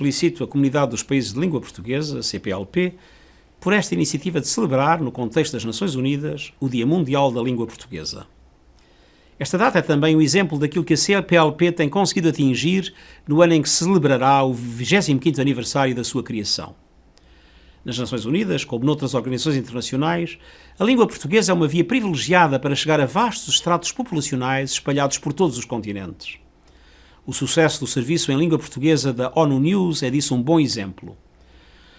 felicito a Comunidade dos Países de Língua Portuguesa, CPLP, por esta iniciativa de celebrar, no contexto das Nações Unidas, o Dia Mundial da Língua Portuguesa. Esta data é também um exemplo daquilo que a CPLP tem conseguido atingir no ano em que se celebrará o 25º aniversário da sua criação. Nas Nações Unidas, como noutras organizações internacionais, a língua portuguesa é uma via privilegiada para chegar a vastos estratos populacionais espalhados por todos os continentes. O sucesso do serviço em língua portuguesa da ONU News é disso um bom exemplo.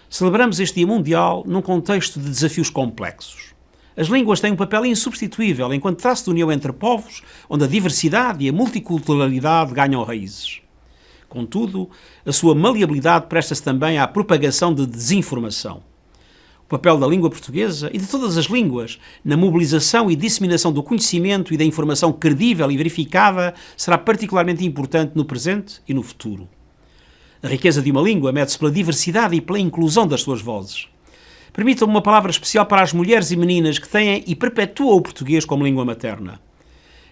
Celebramos este Dia Mundial num contexto de desafios complexos. As línguas têm um papel insubstituível enquanto traço de união entre povos, onde a diversidade e a multiculturalidade ganham raízes. Contudo, a sua maleabilidade presta-se também à propagação de desinformação. O papel da língua portuguesa e de todas as línguas na mobilização e disseminação do conhecimento e da informação credível e verificada será particularmente importante no presente e no futuro. A riqueza de uma língua mede-se pela diversidade e pela inclusão das suas vozes. Permitam-me uma palavra especial para as mulheres e meninas que têm e perpetuam o português como língua materna.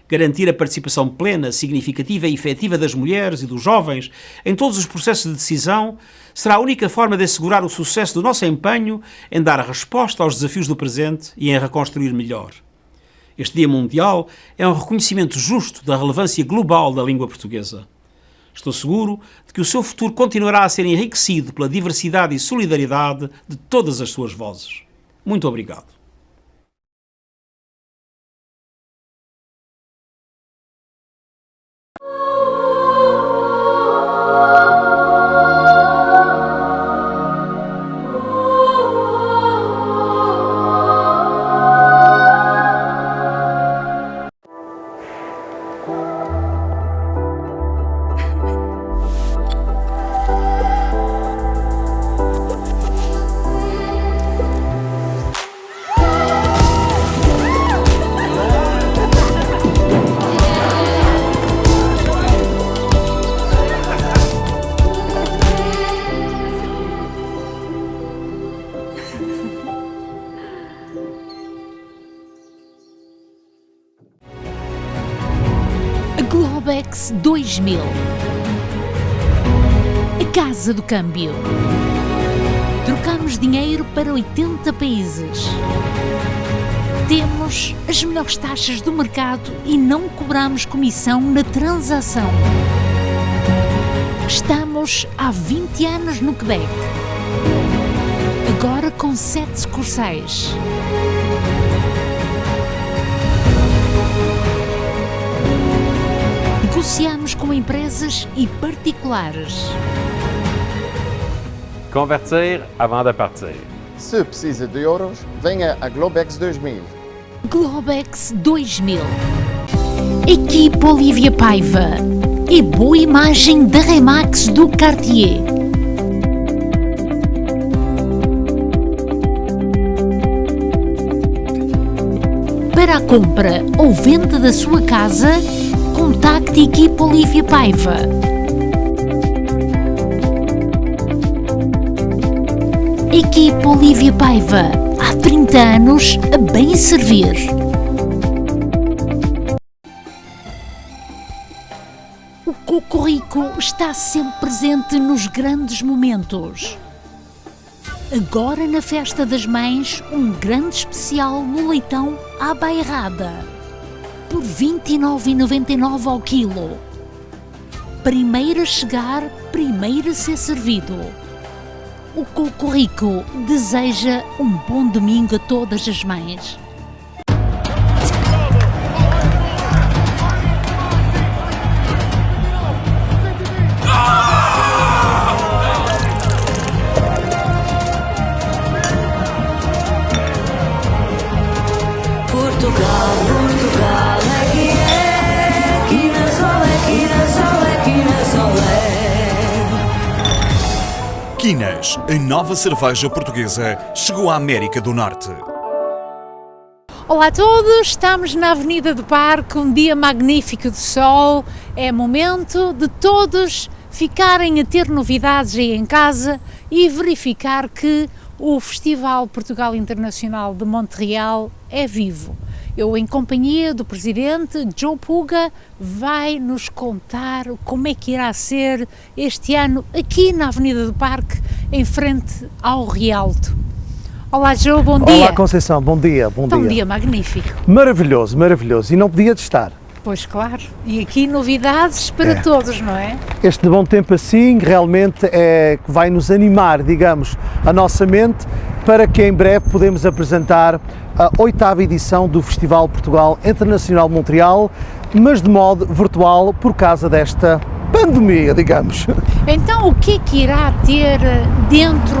Garantir a participação plena, significativa e efetiva das mulheres e dos jovens em todos os processos de decisão será a única forma de assegurar o sucesso do nosso empenho em dar a resposta aos desafios do presente e em reconstruir melhor. Este Dia Mundial é um reconhecimento justo da relevância global da língua portuguesa. Estou seguro de que o seu futuro continuará a ser enriquecido pela diversidade e solidariedade de todas as suas vozes. Muito obrigado. Globex 2000. A Casa do Câmbio. Trocamos dinheiro para 80 países. Temos as melhores taxas do mercado e não cobramos comissão na transação. Estamos há 20 anos no Quebec. Agora com 7 sucursais. Negociamos com empresas e particulares. Convertir avant de partir. Se precisa de euros, venha a Globex 2000. Globex 2000. Equipe Olivia Paiva e boa imagem da Remax do Cartier. Para a compra ou venda da sua casa, contacte a equipe Olivia Paiva. Equipe Olivia Paiva, há 30 anos a bem servir. O Cocorico está sempre presente nos grandes momentos. Agora na Festa das Mães, um grande especial no leitão à bairrada. Por 29,99 ao quilo. Primeiro a chegar, primeiro a ser servido. O Cocorico deseja um bom domingo a todas as mães. Guinness, a nova cerveja portuguesa, chegou à América do Norte. Olá a todos, estamos na Avenida do Parque, um dia magnífico de sol, é momento de todos ficarem a ter novidades aí em casa e verificar que o Festival Portugal Internacional de Montreal é vivo. eu em companhia do presidente Joe Puga, vai nos contar como é que irá ser este ano aqui na Avenida do Parque, em frente ao Rialto. Olá Joe, bom dia. Olá Conceição, bom dia. Está um dia magnífico. Maravilhoso, maravilhoso, e não podia de estar. Pois claro, e aqui novidades para todos, não é? Este bom tempo assim realmente vai nos animar, digamos, a nossa mente para que em breve podemos apresentar a 8ª edição do Festival Portugal Internacional de Montreal, mas de modo virtual por causa desta pandemia, digamos. Então o que é que irá ter dentro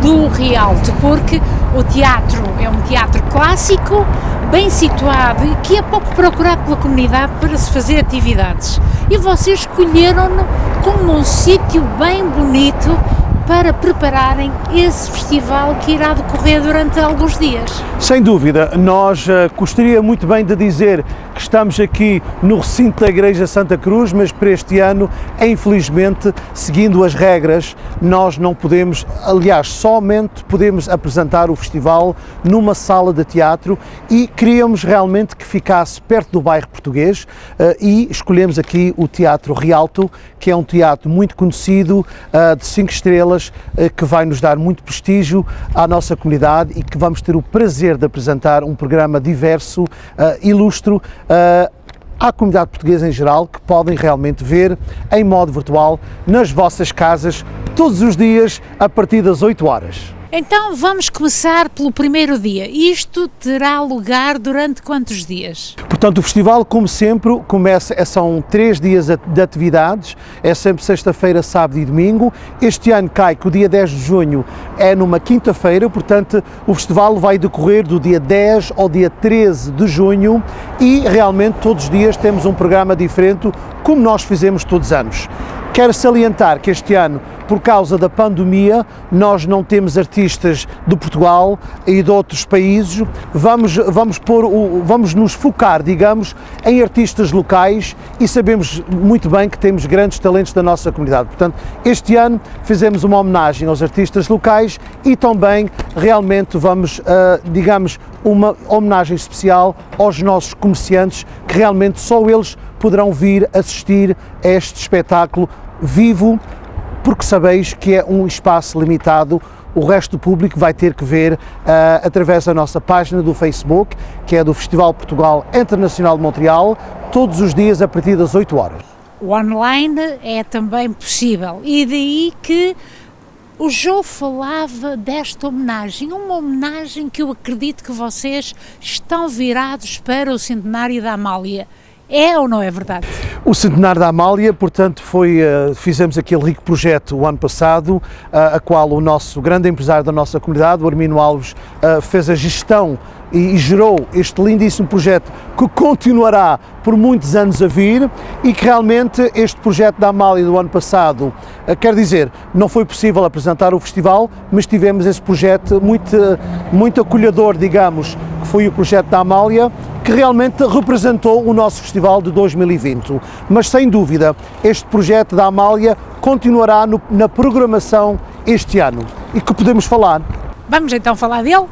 do Rialto? Porque o teatro é um teatro clássico, bem situado e que é pouco procurado pela comunidade para se fazer atividades. E vocês escolheram-no como um sítio bem bonito para prepararem esse festival que irá decorrer durante alguns dias. Sem dúvida, nós gostaria muito bem de dizer que estamos aqui no recinto da Igreja Santa Cruz, mas para este ano, infelizmente, seguindo as regras, nós não podemos, aliás, somente podemos apresentar o festival numa sala de teatro e queríamos realmente que ficasse perto do bairro português e escolhemos aqui o Teatro Rialto, que é um teatro muito conhecido, de 5 estrelas, que vai nos dar muito prestígio à nossa comunidade e que vamos ter o prazer de apresentar um programa diverso, ilustro, à comunidade portuguesa em geral, que podem realmente ver em modo virtual nas vossas casas todos os dias a partir das 8 horas. Então vamos começar pelo primeiro dia. Isto terá lugar durante quantos dias? Portanto, o festival, como sempre, são 3 dias de atividades, é sempre sexta-feira, sábado e domingo. Este ano cai que o dia 10 de junho é numa quinta-feira, portanto o festival vai decorrer do dia 10 ao dia 13 de junho e realmente todos os dias temos um programa diferente, como nós fizemos todos os anos. Quero salientar que este ano, por causa da pandemia, nós não temos artistas de Portugal e de outros países. Vamos nos focar, digamos, em artistas locais e sabemos muito bem que temos grandes talentos da nossa comunidade. Portanto, este ano fizemos uma homenagem aos artistas locais e também realmente vamos, digamos, uma homenagem especial aos nossos comerciantes, que realmente só eles poderão vir assistir a este espetáculo vivo, porque sabeis que é um espaço limitado, o resto do público vai ter que ver através da nossa página do Facebook, que é do Festival Portugal Internacional de Montreal, todos os dias a partir das 8 horas. O online é também possível e daí que o Joe falava desta homenagem, uma homenagem que eu acredito que vocês estão virados para o centenário da Amália. É ou não é verdade? O centenário da Amália, portanto, fizemos aquele rico projeto o ano passado, a qual o nosso grande empresário da nossa comunidade, o Hermínio Alves, fez a gestão e gerou este lindíssimo projeto que continuará por muitos anos a vir e que realmente este projeto da Amália do ano passado, quer dizer, não foi possível apresentar o festival, mas tivemos esse projeto muito acolhedor, digamos, que foi o projeto da Amália, que realmente representou o nosso festival de 2020. Mas sem dúvida, este projeto da Amália continuará na programação este ano. E que podemos falar? Vamos então falar dele?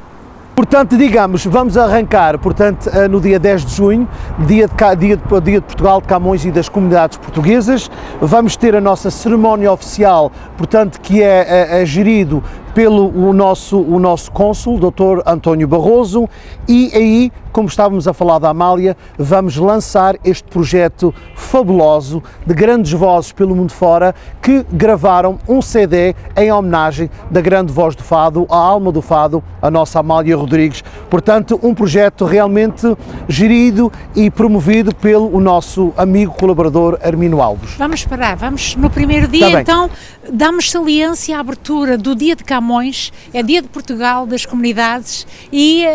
Portanto, digamos, vamos arrancar, portanto, no dia 10 de junho, dia de Portugal, de Camões e das comunidades portuguesas. Vamos ter a nossa cerimónia oficial, portanto, que é gerido pelo o nosso cônsul, Dr. António Barroso, e aí, como estávamos a falar da Amália, vamos lançar este projeto fabuloso de grandes vozes pelo mundo fora que gravaram um CD em homenagem da grande voz do fado, a alma do fado, a nossa Amália Rodrigues. Portanto, um projeto realmente gerido e promovido pelo nosso amigo colaborador Hermínio Alves. Vamos parar, vamos no primeiro dia, então damos saliência à abertura do Dia de Camões, é Dia de Portugal, das comunidades, e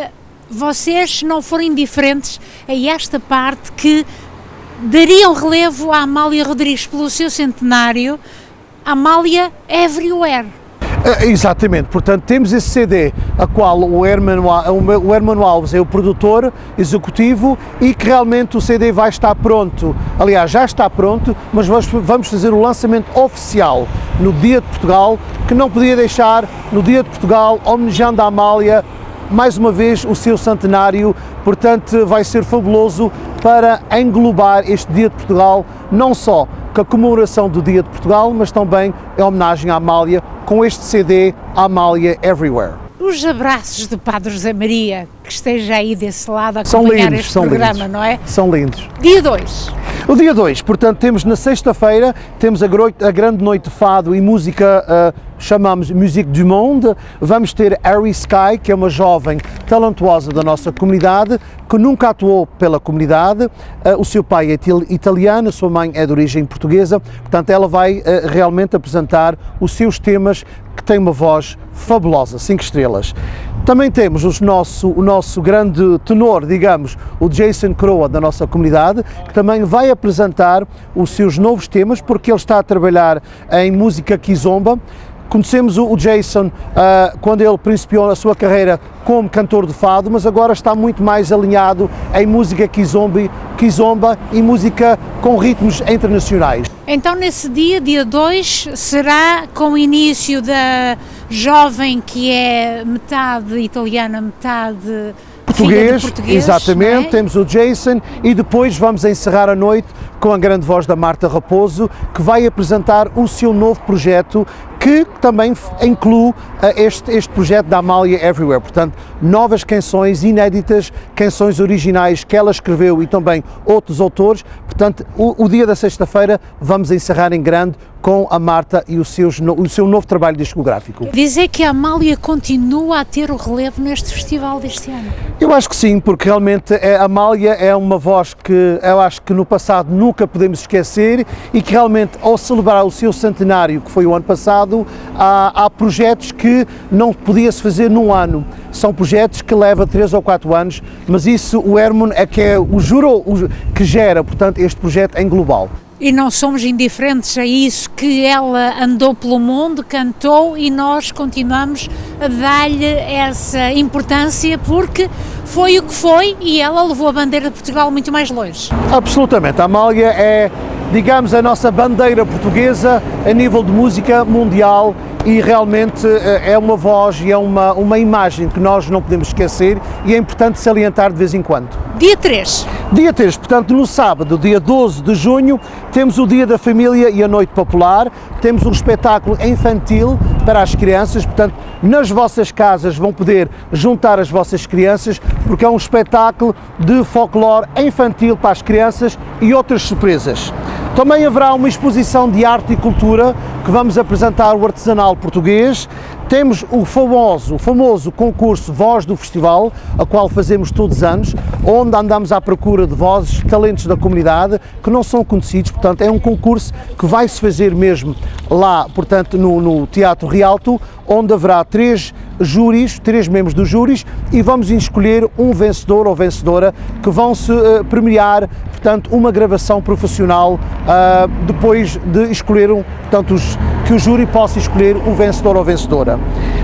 vocês, se não forem indiferentes a esta parte que dariam relevo à Amália Rodrigues pelo seu centenário, Amália Everywhere. Exatamente, portanto temos esse CD, a qual o Hermínio Alves é o produtor executivo e que realmente o CD vai estar pronto, aliás já está pronto, mas vamos fazer o lançamento oficial no Dia de Portugal, que não podia deixar no Dia de Portugal, homenageando a Amália, mais uma vez o seu centenário, portanto vai ser fabuloso para englobar este Dia de Portugal, não só com a comemoração do Dia de Portugal, mas também em homenagem à Amália, com este CD Amália Everywhere. Os abraços do Padre José Maria, que esteja aí desse lado a acompanhar este programa, não é? São lindos. Dia 2. O dia 2, portanto, temos na sexta-feira, temos a grande noite de fado e música, chamamos Musique du Monde. Vamos ter Harry Sky, que é uma jovem talentosa da nossa comunidade, que nunca atuou pela comunidade. O seu pai é italiano, a sua mãe é de origem portuguesa, portanto ela vai realmente apresentar os seus temas, que tem uma voz fabulosa, 5 estrelas. Também temos o nosso grande tenor, digamos, o Jason Croa, da nossa comunidade, que também vai apresentar os seus novos temas, porque ele está a trabalhar em música kizomba. Conhecemos o Jason quando ele principiou a sua carreira como cantor de fado, mas agora está muito mais alinhado em música kizomba e música com ritmos internacionais. Então nesse dia 2, será com o início da jovem que é metade italiana, metade português, exatamente, temos o Jason e depois vamos encerrar a noite com a grande voz da Marta Raposo, que vai apresentar o seu novo projeto, que também inclui este projeto da Amália Everywhere, portanto, novas canções inéditas, canções originais que ela escreveu e também outros autores, portanto, o dia da sexta-feira vamos encerrar em grande com a Marta e o seu novo trabalho discográfico. Dizer que a Amália continua a ter o relevo neste festival deste ano? Eu acho que sim, porque realmente a Amália é uma voz que eu acho que no passado nunca podemos esquecer e que realmente ao celebrar o seu centenário, que foi o ano passado, há projetos que não podia-se fazer num ano. São projetos que levam 3 ou 4 anos, mas isso o Herman é que é o juro que gera, portanto, este projeto em global. E não somos indiferentes a isso, que ela andou pelo mundo, cantou e nós continuamos a dar-lhe essa importância porque foi o que foi e ela levou a bandeira de Portugal muito mais longe. Absolutamente, a Amália é, digamos, a nossa bandeira portuguesa a nível de música mundial e realmente é uma voz e é uma imagem que nós não podemos esquecer e é importante salientar de vez em quando. Dia 3. Dia 3, portanto, no sábado, dia 12 de junho, temos o Dia da Família e a Noite Popular, temos um espetáculo infantil para as crianças, portanto, nas vossas casas vão poder juntar as vossas crianças, porque é um espetáculo de folclore infantil para as crianças e outras surpresas. Também haverá uma exposição de arte e cultura que vamos apresentar o artesanal português. Temos o famoso concurso Voz do Festival, a qual fazemos todos os anos, onde andamos à procura de vozes, talentos da comunidade que não são conhecidos, portanto é um concurso que vai se fazer mesmo lá, portanto no Teatro Rialto, onde haverá 3 membros dos júris e vamos escolher um vencedor ou vencedora que vão se premiar, portanto, uma gravação profissional depois de escolher que o júri possa escolher o vencedor ou vencedora.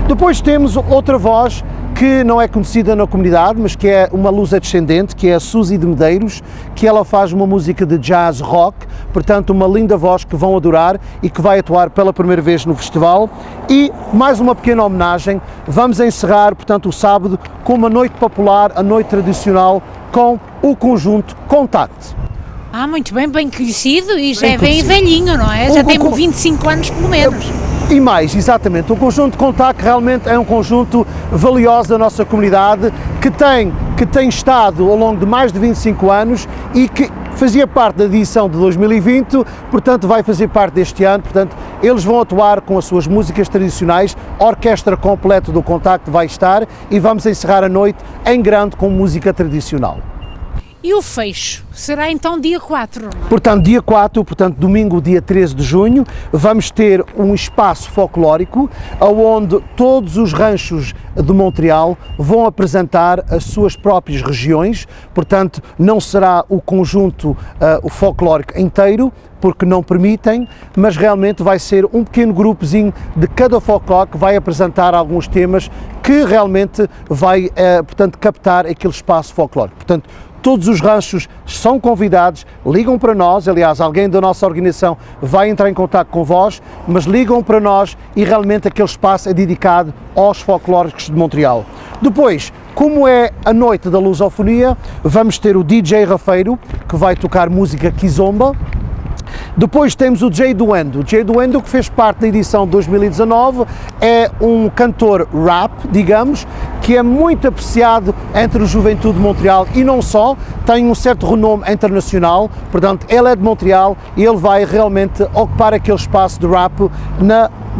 Depois temos outra voz que não é conhecida na comunidade, mas que é uma luso-descendente, que é a Suzy de Medeiros, que ela faz uma música de jazz rock, portanto uma linda voz que vão adorar e que vai atuar pela primeira vez no festival. E mais uma pequena homenagem, vamos encerrar, portanto, o sábado com uma noite popular, a noite tradicional, com o conjunto Contact. Muito bem conhecido e já é bem velhinho, não é? Já tem 25 anos pelo menos. E mais, exatamente, o conjunto Contact realmente é um conjunto valioso da nossa comunidade que tem estado ao longo de mais de 25 anos e que fazia parte da edição de 2020, portanto vai fazer parte deste ano, portanto eles vão atuar com as suas músicas tradicionais, a orquestra completa do Contact vai estar e vamos encerrar a noite em grande com música tradicional. E o fecho será então dia 4, não é? Portanto, dia 4, domingo, dia 13 de junho, vamos ter um espaço folclórico onde todos os ranchos de Montreal vão apresentar as suas próprias regiões, portanto, não será o conjunto o folclórico inteiro, porque não permitem, mas realmente vai ser um pequeno grupozinho de cada folclore que vai apresentar alguns temas que realmente vai, portanto, captar aquele espaço folclórico. Portanto, todos os ranchos são convidados, ligam para nós, aliás, alguém da nossa organização vai entrar em contato com vós, mas ligam para nós e realmente aquele espaço é dedicado aos folclóricos de Montreal. Depois, como é a noite da lusofonia, vamos ter o DJ Rafeiro, que vai tocar música kizomba. Depois temos o Jay Duendo. O Jay Duendo, que fez parte da edição de 2019, é um cantor rap, digamos, que é muito apreciado entre a juventude de Montreal e não só, tem um certo renome internacional, portanto ele é de Montreal e ele vai realmente ocupar aquele espaço de rap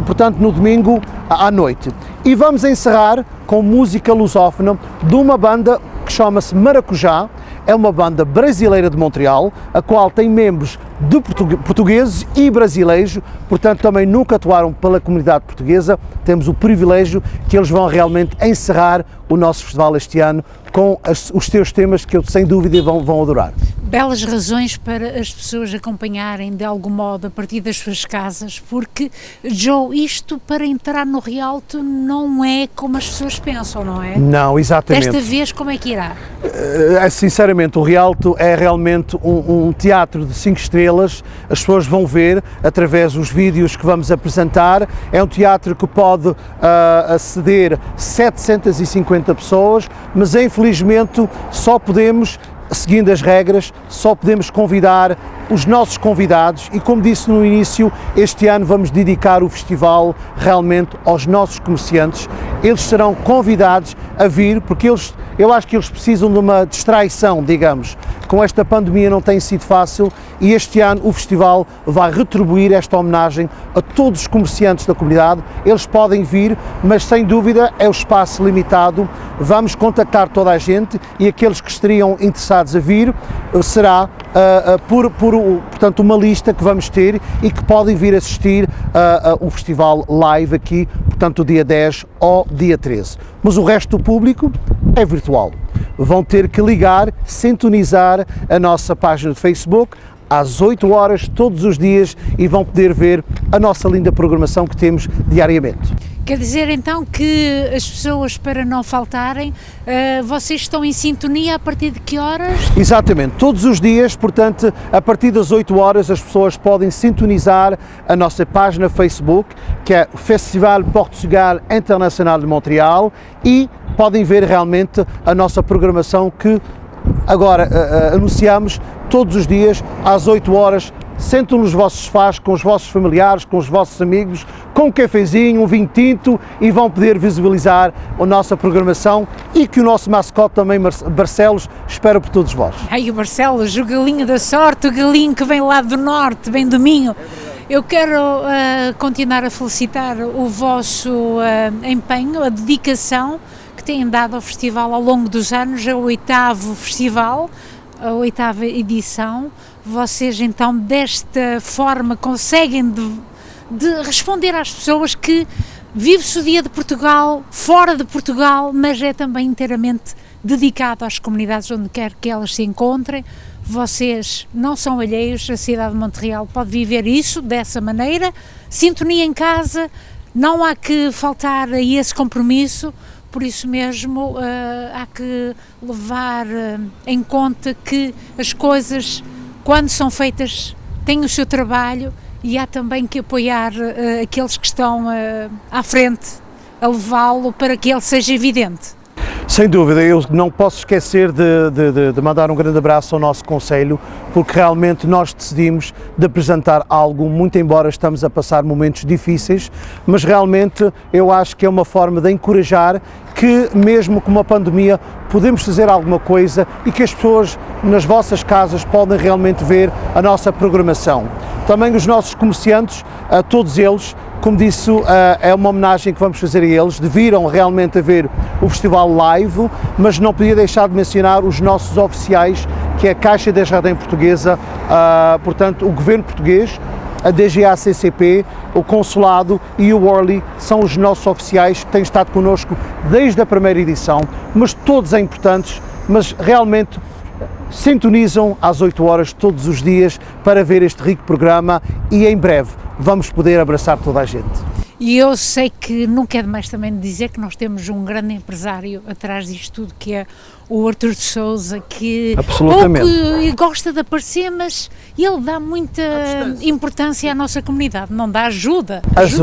portanto no domingo à noite. E vamos encerrar com música lusófona de uma banda que chama-se Maracujá. É uma banda brasileira de Montreal, a qual tem membros de portugueses e brasileiros, portanto também nunca atuaram pela comunidade portuguesa. Temos o privilégio que eles vão realmente encerrar o nosso festival este ano com os seus temas que eu sem dúvida vão adorar. Belas razões para as pessoas acompanharem de algum modo a partir das suas casas, porque, Joe, isto para entrar no Rialto não é como as pessoas pensam, não é? Não, exatamente. Desta vez como é que irá? Sinceramente, o Rialto é realmente um teatro de 5 estrelas, as pessoas vão ver através dos vídeos que vamos apresentar, é um teatro que pode aceder 750 pessoas, mas infelizmente só podemos, seguindo as regras, só podemos convidar os nossos convidados e, como disse no início, este ano vamos dedicar o festival realmente aos nossos comerciantes. Eles serão convidados a vir porque eu acho que eles precisam de uma distraição, digamos. Com esta pandemia não tem sido fácil e este ano o festival vai retribuir esta homenagem a todos os comerciantes da comunidade. Eles podem vir, mas sem dúvida é o espaço limitado. Vamos contactar toda a gente e aqueles que estariam interessados a vir será portanto uma lista que vamos ter e que podem vir assistir o festival live aqui, portanto, do dia 10 ao dia 13. Mas o resto do público é virtual. Vão ter que ligar, sintonizar a nossa página de Facebook às 8 horas todos os dias e vão poder ver a nossa linda programação que temos diariamente. Quer dizer então que as pessoas, para não faltarem, vocês estão em sintonia a partir de que horas? Exatamente, todos os dias, portanto, a partir das 8 horas as pessoas podem sintonizar a nossa página Facebook, que é o Festival Portugal Internacional de Montreal, e podem ver realmente a nossa programação que agora anunciamos todos os dias às 8 horas. Sentam nos vossos sofás com os vossos familiares, com os vossos amigos, com um cafezinho, um vinho tinto e vão poder visualizar a nossa programação e que o nosso mascote também, Barcelos, espera por todos vós. Ai, o Barcelos, o galinho da sorte, o galinho que vem lá do norte, vem do Minho. Eu quero continuar a felicitar o vosso empenho, a dedicação que têm dado ao festival ao longo dos anos, é o 8º festival, a 8ª edição. Vocês então desta forma conseguem de responder às pessoas que vive-se o dia de Portugal, fora de Portugal, mas é também inteiramente dedicado às comunidades onde quer que elas se encontrem. Vocês não são alheios, a cidade de Montreal pode viver isso dessa maneira, sintonia em casa, não há que faltar a esse compromisso. Por isso mesmo há que levar em conta que as coisas, quando são feitas, têm o seu trabalho e há também que apoiar aqueles que estão à frente a levá-lo para que ele seja evidente. Sem dúvida, eu não posso esquecer de mandar um grande abraço ao nosso Conselho, porque realmente nós decidimos de apresentar algo, muito embora estamos a passar momentos difíceis, mas realmente eu acho que é uma forma de encorajar que, mesmo com uma pandemia, podemos fazer alguma coisa e que as pessoas nas vossas casas podem realmente ver a nossa programação. Também os nossos comerciantes, todos eles, como disse, é uma homenagem que vamos fazer a eles, viram realmente a ver o festival live, mas não podia deixar de mencionar os nossos oficiais, que é a Caixa da Jardem Portuguesa, portanto o Governo Português, a DGACCP, o Consulado e o Orly são os nossos oficiais que têm estado connosco desde a primeira edição, mas todos são importantes, mas realmente sintonizam às 8 horas todos os dias para ver este rico programa e em breve vamos poder abraçar toda a gente. E eu sei que nunca é demais também dizer que nós temos um grande empresário atrás disto tudo, que é o Artur de Sousa, que Absolutamente. pouco gosta de aparecer, mas ele dá muita importância à nossa comunidade, não dá ajuda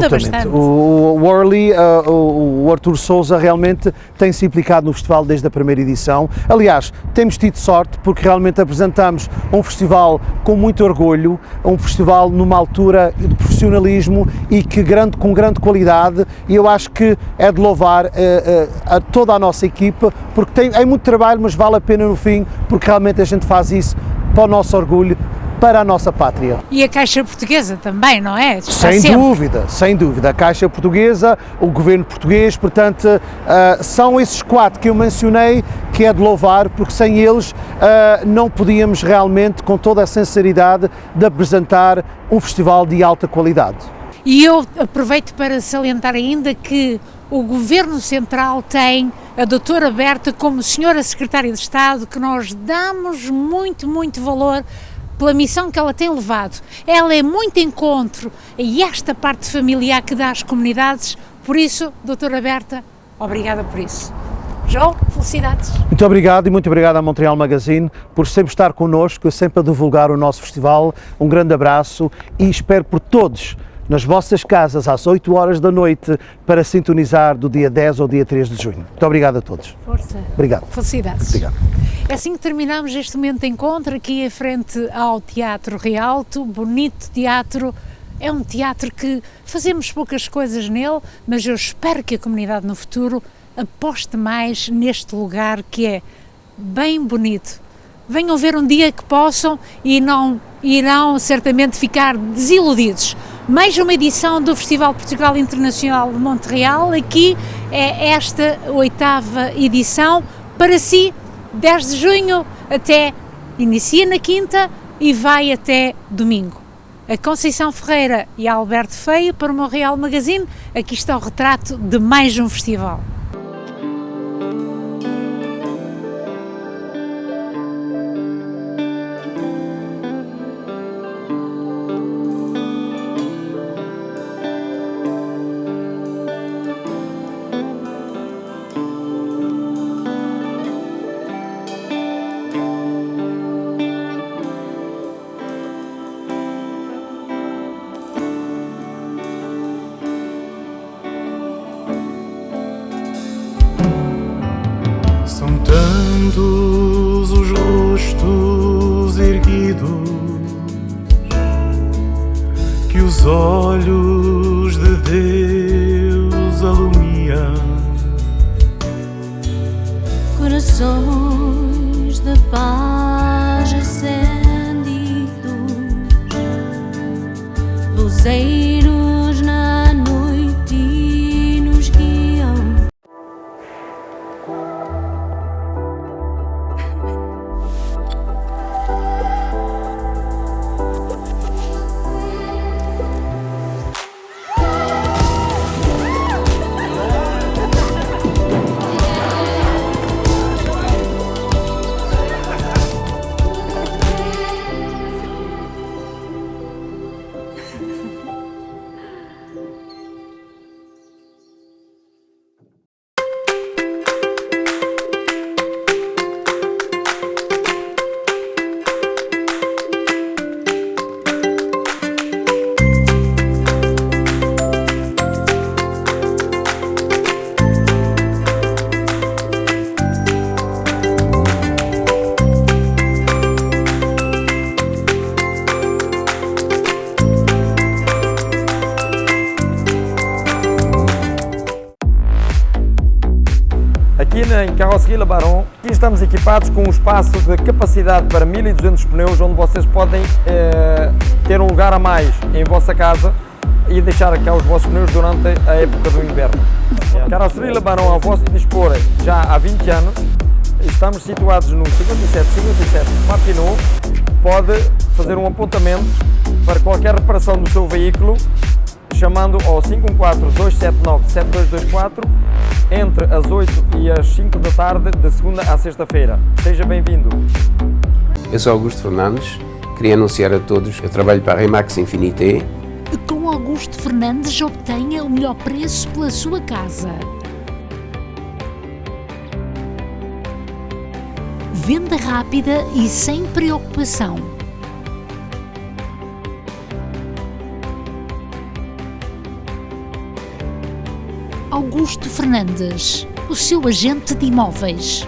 bastante. O Worley, o Artur Sousa realmente tem-se implicado no festival desde a primeira edição. Aliás, temos tido sorte porque realmente apresentamos um festival com muito orgulho, um festival numa altura de profissionalismo e que com grande qualidade, e eu acho que é de louvar a toda a nossa equipa, porque é muito trabalho, mas vale a pena no fim, porque realmente a gente faz isso para o nosso orgulho, para a nossa pátria. E a Caixa Portuguesa também, não é? Está Sem sempre. dúvida, sem dúvida. A Caixa Portuguesa, o Governo Português, portanto, são esses 4 que eu mencionei que é de louvar, porque sem eles não podíamos realmente, com toda a sinceridade, de apresentar um festival de alta qualidade. E eu aproveito para salientar ainda que o Governo Central tem a doutora Berta como senhora Secretária de Estado, que nós damos muito, muito valor pela missão que ela tem levado. Ela é muito encontro a esta parte familiar que dá às comunidades, por isso, doutora Berta, obrigada por isso. João, felicidades. Muito obrigado e muito obrigado à Montreal Magazine por sempre estar connosco, sempre a divulgar o nosso festival. Um grande abraço e espero por todos nas vossas casas às 8 horas da noite para sintonizar do dia 10 ao dia 3 de junho. Muito obrigado a todos. Força. Obrigado. Felicidades. Obrigado. É assim que terminamos este momento de encontro aqui em frente ao Teatro Rialto, bonito teatro. É um teatro que fazemos poucas coisas nele, mas eu espero que a comunidade no futuro aposte mais neste lugar que é bem bonito. Venham ver um dia que possam e não irão certamente ficar desiludidos. Mais uma edição do Festival Portugal Internacional de Montreal, aqui é esta 8ª edição, para si, 10 de junho até, inicia na quinta e vai até domingo. A Conceição Ferreira e a Alberto Feio para o Montreal Magazine, aqui está o retrato de mais um festival. São tantos os rostos erguidos que os olhos de Deus alumiam, corações de paz acendidos, luzeiros na noite e nos guiam. Aqui em Carroceria Barão, aqui estamos equipados com um espaço de capacidade para 1200 pneus, onde vocês podem ter um lugar a mais em vossa casa e deixar cá os vossos pneus durante a época do inverno. Carroceria Barão ao vosso dispor já há 20 anos, estamos situados no 5757 Martineau. Pode fazer um apontamento para qualquer reparação do seu veículo, chamando ao 514-279-7224 entre as 8 e as 5 da tarde, de segunda à sexta-feira. Seja bem-vindo. Eu sou Augusto Fernandes, queria anunciar a todos, eu trabalho para a Remax Infinité. Com Augusto Fernandes obtenha o melhor preço pela sua casa. venda rápida e sem preocupação. Augusto Fernandes, o seu agente de imóveis.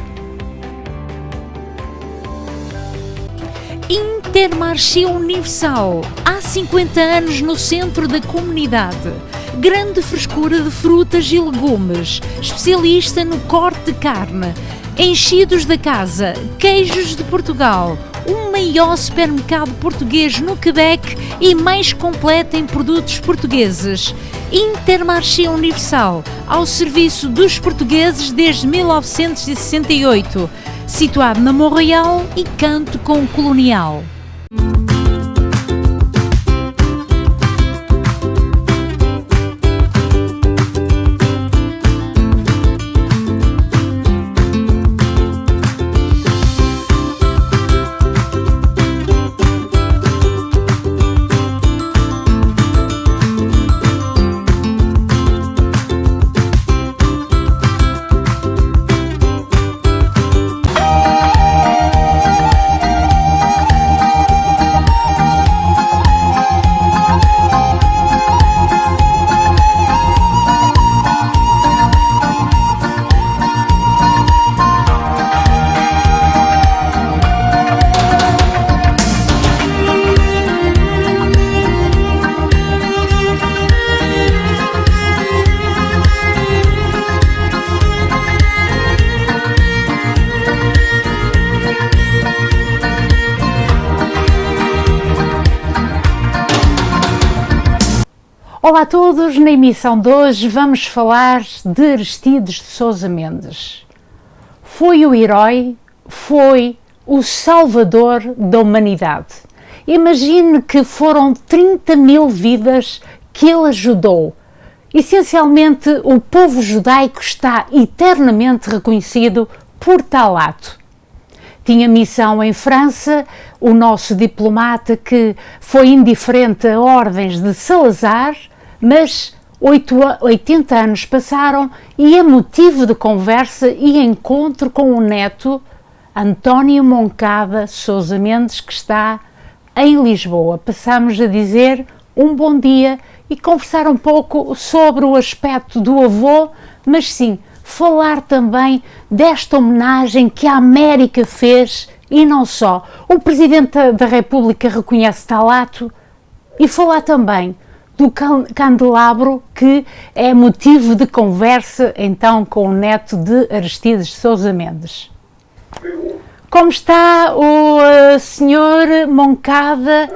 Intermarché Universal, há 50 anos no centro da comunidade. Grande frescura de frutas e legumes, especialista no corte de carne, enchidos da casa, queijos de Portugal, o maior supermercado português no Quebec e mais completo em produtos portugueses. Intermarché Universal, ao serviço dos portugueses desde 1968, situado na Montreal e Canto com Colonial. Olá a todos, na emissão de hoje vamos falar de Aristides de Sousa Mendes. Foi o herói, foi o salvador da humanidade. Imagine que foram 30 mil vidas que ele ajudou. Essencialmente, o povo judaico está eternamente reconhecido por tal ato. Tinha missão em França, o nosso diplomata que foi indiferente a ordens de Salazar, mas 80 anos passaram e é motivo de conversa e encontro com o neto António Moncada Sousa Mendes, que está em Lisboa. Passamos a dizer um bom dia e conversar um pouco sobre o aspecto do avô, mas sim, falar também desta homenagem que a América fez e não só. O Presidente da República reconhece tal ato e falar também do candelabro que é motivo de conversa então com o neto de Aristides de Sousa Mendes. Como está o senhor Moncada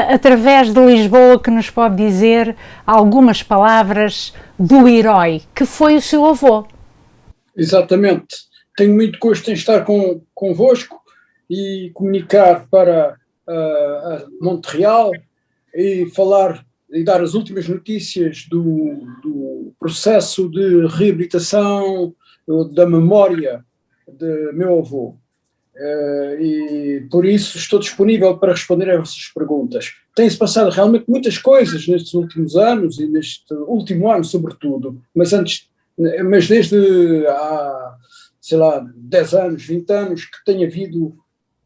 através de Lisboa, que nos pode dizer algumas palavras do herói que foi o seu avô? Exatamente. Tenho muito gosto em estar convosco e comunicar para Montreal e falar e dar as últimas notícias do processo de reabilitação da memória de meu avô. E por isso estou disponível para responder a essas perguntas. Tem-se passado realmente muitas coisas nestes últimos anos e neste último ano sobretudo, mas desde há, sei lá, 10 anos, 20 anos que tem havido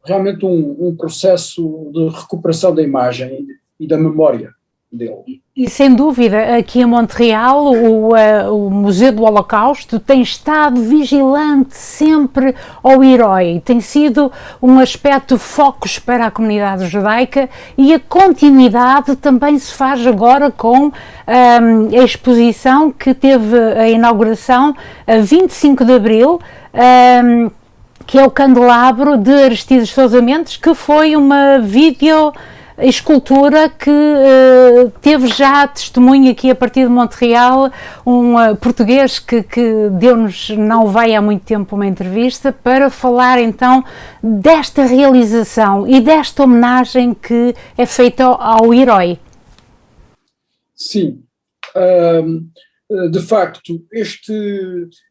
realmente um processo de recuperação da imagem e da memória dele. E sem dúvida, aqui em Montreal, o Museu do Holocausto tem estado vigilante sempre ao herói. Tem sido um aspecto focus para a comunidade judaica e a continuidade também se faz agora com a exposição que teve a inauguração a 25 de Abril, que é o candelabro de Aristides Sousa Mendes, que foi uma escultura que teve já testemunho aqui a partir de Montreal, um português que deu-nos, não vai há muito tempo, uma entrevista para falar então desta realização e desta homenagem que é feita ao herói. Sim, de facto,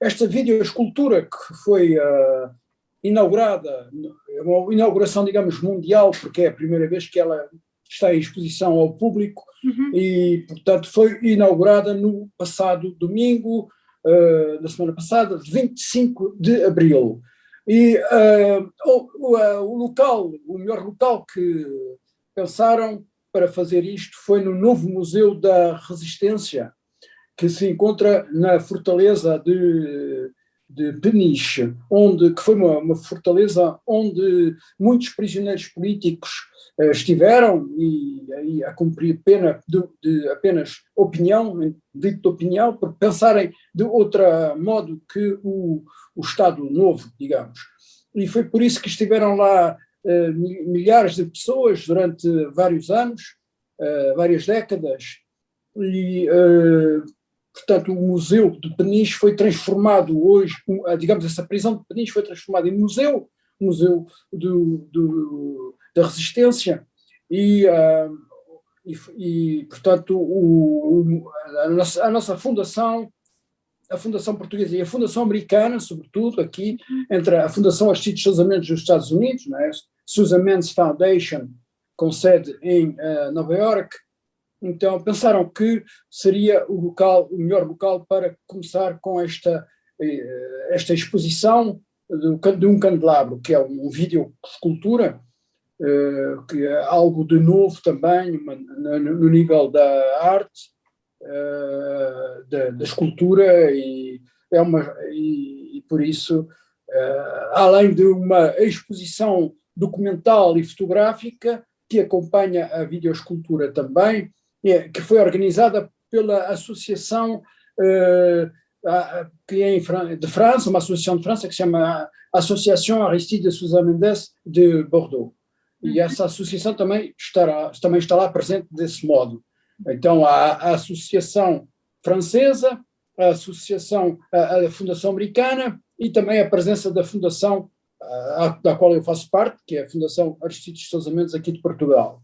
esta videoescultura que foi inaugurada, uma inauguração, digamos, mundial, porque é a primeira vez que ela está em exposição ao público, e, portanto, foi inaugurada no passado domingo, na semana passada, 25 de abril. E o melhor local que pensaram para fazer isto foi no novo Museu da Resistência, que se encontra na fortaleza de Peniche, que foi uma fortaleza onde muitos prisioneiros políticos estiveram e a cumprir pena de apenas dito de opinião, por pensarem de outro modo que o Estado Novo, digamos. E foi por isso que estiveram lá milhares de pessoas durante vários anos, várias décadas, e portanto, o Museu de Peniche foi transformado hoje, digamos, essa prisão de Peniche foi transformada em museu da Resistência, e portanto, a nossa fundação, a Fundação Portuguesa e a Fundação Americana, sobretudo aqui, entre a Fundação Aristides Sousa Mendes dos Estados Unidos, né, Sousa Mendes Foundation, com sede em Nova Iorque, então pensaram que seria o melhor local para começar com esta exposição de um candelabro, que é um videoescultura, que é algo de novo também no nível da arte, da escultura, e por isso, além de uma exposição documental e fotográfica que acompanha a videoescultura também, que foi organizada pela associação que é de França, uma associação de França que se chama Associação Aristides Sousa Mendes de Bordeaux. E essa associação também está lá presente desse modo. Então, a associação francesa, a Fundação Americana e também a presença da fundação da qual eu faço parte, que é a Fundação Aristides Sousa Mendes aqui de Portugal.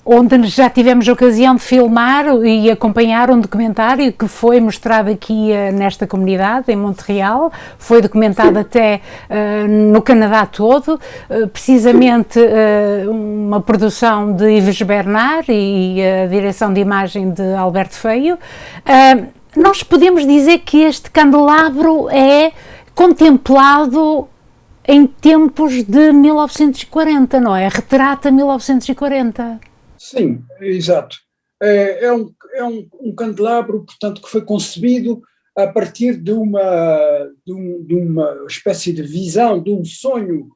Onde já tivemos a ocasião de filmar e acompanhar um documentário que foi mostrado aqui nesta comunidade, em Montreal, foi documentado até no Canadá todo, precisamente uma produção de Yves Bernard e a direção de imagem de Alberto Feio. Nós podemos dizer que este candelabro é contemplado em tempos de 1940, não é? Retrata 1940. Sim, exato. É um candelabro, portanto, que foi concebido a partir de uma espécie de visão, de um sonho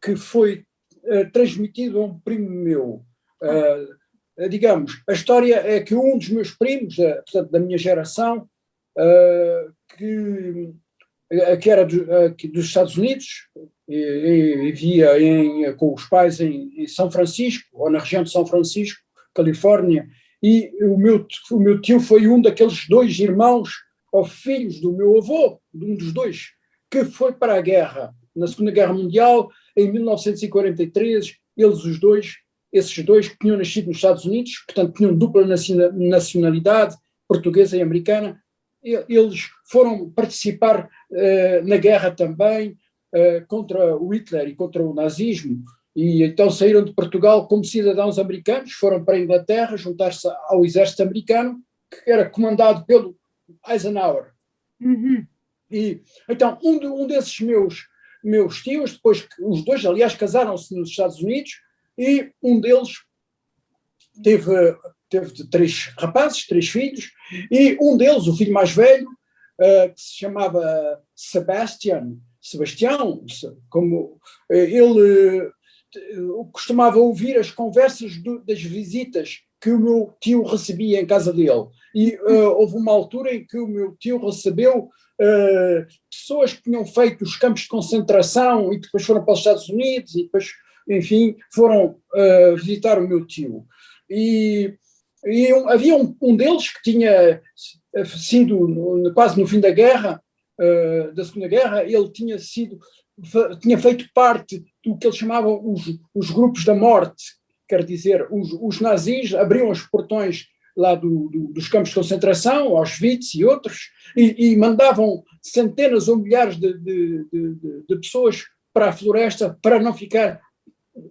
que foi transmitido a um primo meu. Digamos, a história é que um dos meus primos, portanto, da minha geração, que era dos Estados Unidos, e vivia com os pais em São Francisco, ou na região de São Francisco, Califórnia, e o meu tio foi um daqueles dois irmãos ou filhos do meu avô, de um dos dois, que foi para a guerra, na Segunda Guerra Mundial, em 1943, esses dois que tinham nascido nos Estados Unidos, portanto tinham dupla nacionalidade, portuguesa e americana, eles foram participar na guerra também, contra o Hitler e contra o nazismo, e então saíram de Portugal como cidadãos americanos, foram para a Inglaterra juntar-se ao exército americano, que era comandado pelo Eisenhower. Uhum. E então um desses meus tios, depois os dois aliás casaram-se nos Estados Unidos, e um deles teve 3 rapazes, 3 filhos, e um deles, o filho mais velho, que se chamava Sebastião, como ele costumava ouvir as conversas das visitas que o meu tio recebia em casa dele. E houve uma altura em que o meu tio recebeu pessoas que tinham feito os campos de concentração e depois foram para os Estados Unidos e depois, enfim, foram visitar o meu tio. E havia um deles que tinha sido quase no fim da guerra, da Segunda Guerra, ele tinha feito parte do que eles chamavam os grupos da morte, quer dizer, os nazis abriam os portões lá dos campos de concentração, Auschwitz e outros, e mandavam centenas ou milhares de pessoas para a floresta para não ficar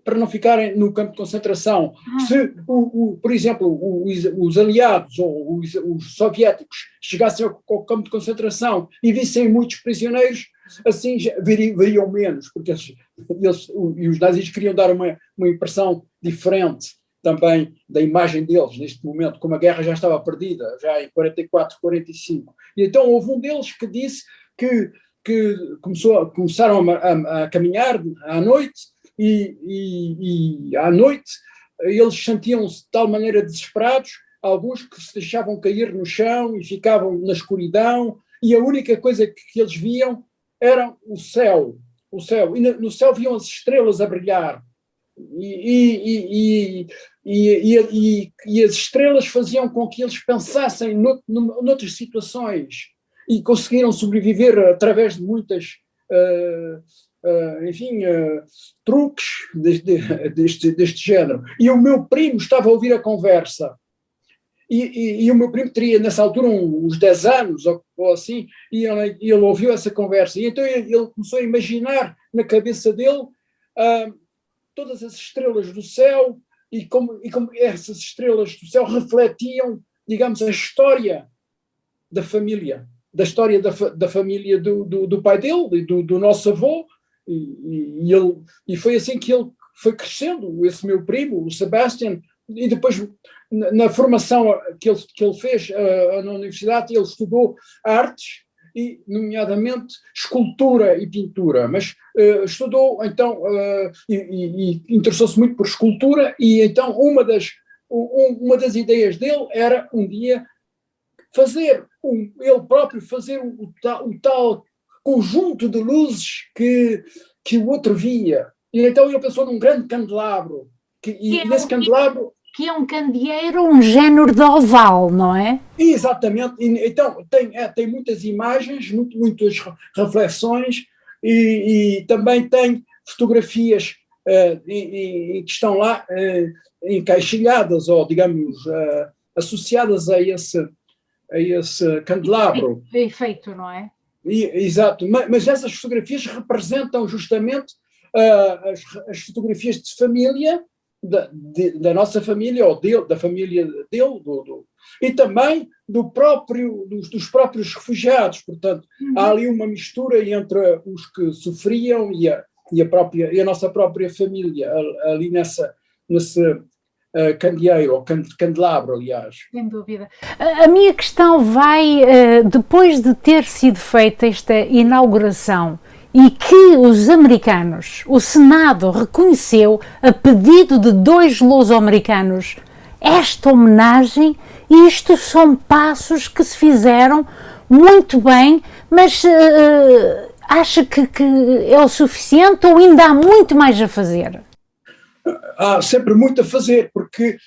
para não ficarem no campo de concentração. Se, por exemplo, os aliados ou os soviéticos chegassem ao campo de concentração e vissem muitos prisioneiros, assim veriam menos, porque os nazis queriam dar uma impressão diferente também da imagem deles neste momento, como a guerra já estava perdida, já em 44, 45. E então houve um deles que disse que começaram a caminhar à noite e à noite eles sentiam-se de tal maneira desesperados, alguns que se deixavam cair no chão e ficavam na escuridão, e a única coisa que eles viam era o céu, e no céu viam as estrelas a brilhar, e as estrelas faziam com que eles pensassem noutras situações, e conseguiram sobreviver através de muitas truques deste género. E o meu primo estava a ouvir a conversa, e o meu primo teria nessa altura uns 10 anos ou assim, e ele ouviu essa conversa, e então ele começou a imaginar na cabeça dele todas as estrelas do céu, e como essas estrelas do céu refletiam, digamos, a história da família, da família do pai dele, do nosso avô, e foi assim que ele foi crescendo, esse meu primo, o Sebastian, e depois na formação que ele fez na universidade, ele estudou artes, e nomeadamente escultura e pintura, mas estudou então e interessou-se muito por escultura, e então uma das ideias dele era um dia ele próprio fazer o tal conjunto de luzes que o outro via. E então ele pensou num grande candelabro, nesse candelabro... Que é um candeeiro, um género de oval, não é? Exatamente. Então tem muitas imagens, muitas reflexões, e também tem fotografias que estão lá encaixilhadas, ou digamos, associadas a esse candelabro. Efeito, não é? Exato, mas essas fotografias representam justamente as fotografias de família, da nossa família, ou da família dele, e também dos próprios refugiados. Portanto, há ali uma mistura entre os que sofriam e a nossa própria família, ali nesse candeeiro, ou candelabro, aliás. Sem dúvida. A minha questão vai, depois de ter sido feita esta inauguração, e que os americanos, o Senado reconheceu, a pedido de 2 luso-americanos, esta homenagem, e isto são passos que se fizeram muito bem, mas acha que é o suficiente ou ainda há muito mais a fazer? Há sempre muito a fazer, porque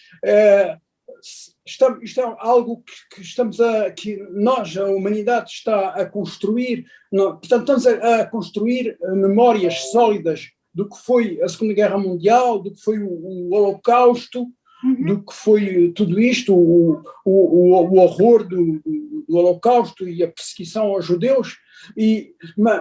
isto é algo que nós, a humanidade, está a construir. Portanto, estamos a construir memórias sólidas do que foi a Segunda Guerra Mundial, do que foi o Holocausto, do que foi tudo isto, o horror do Holocausto e a perseguição aos judeus,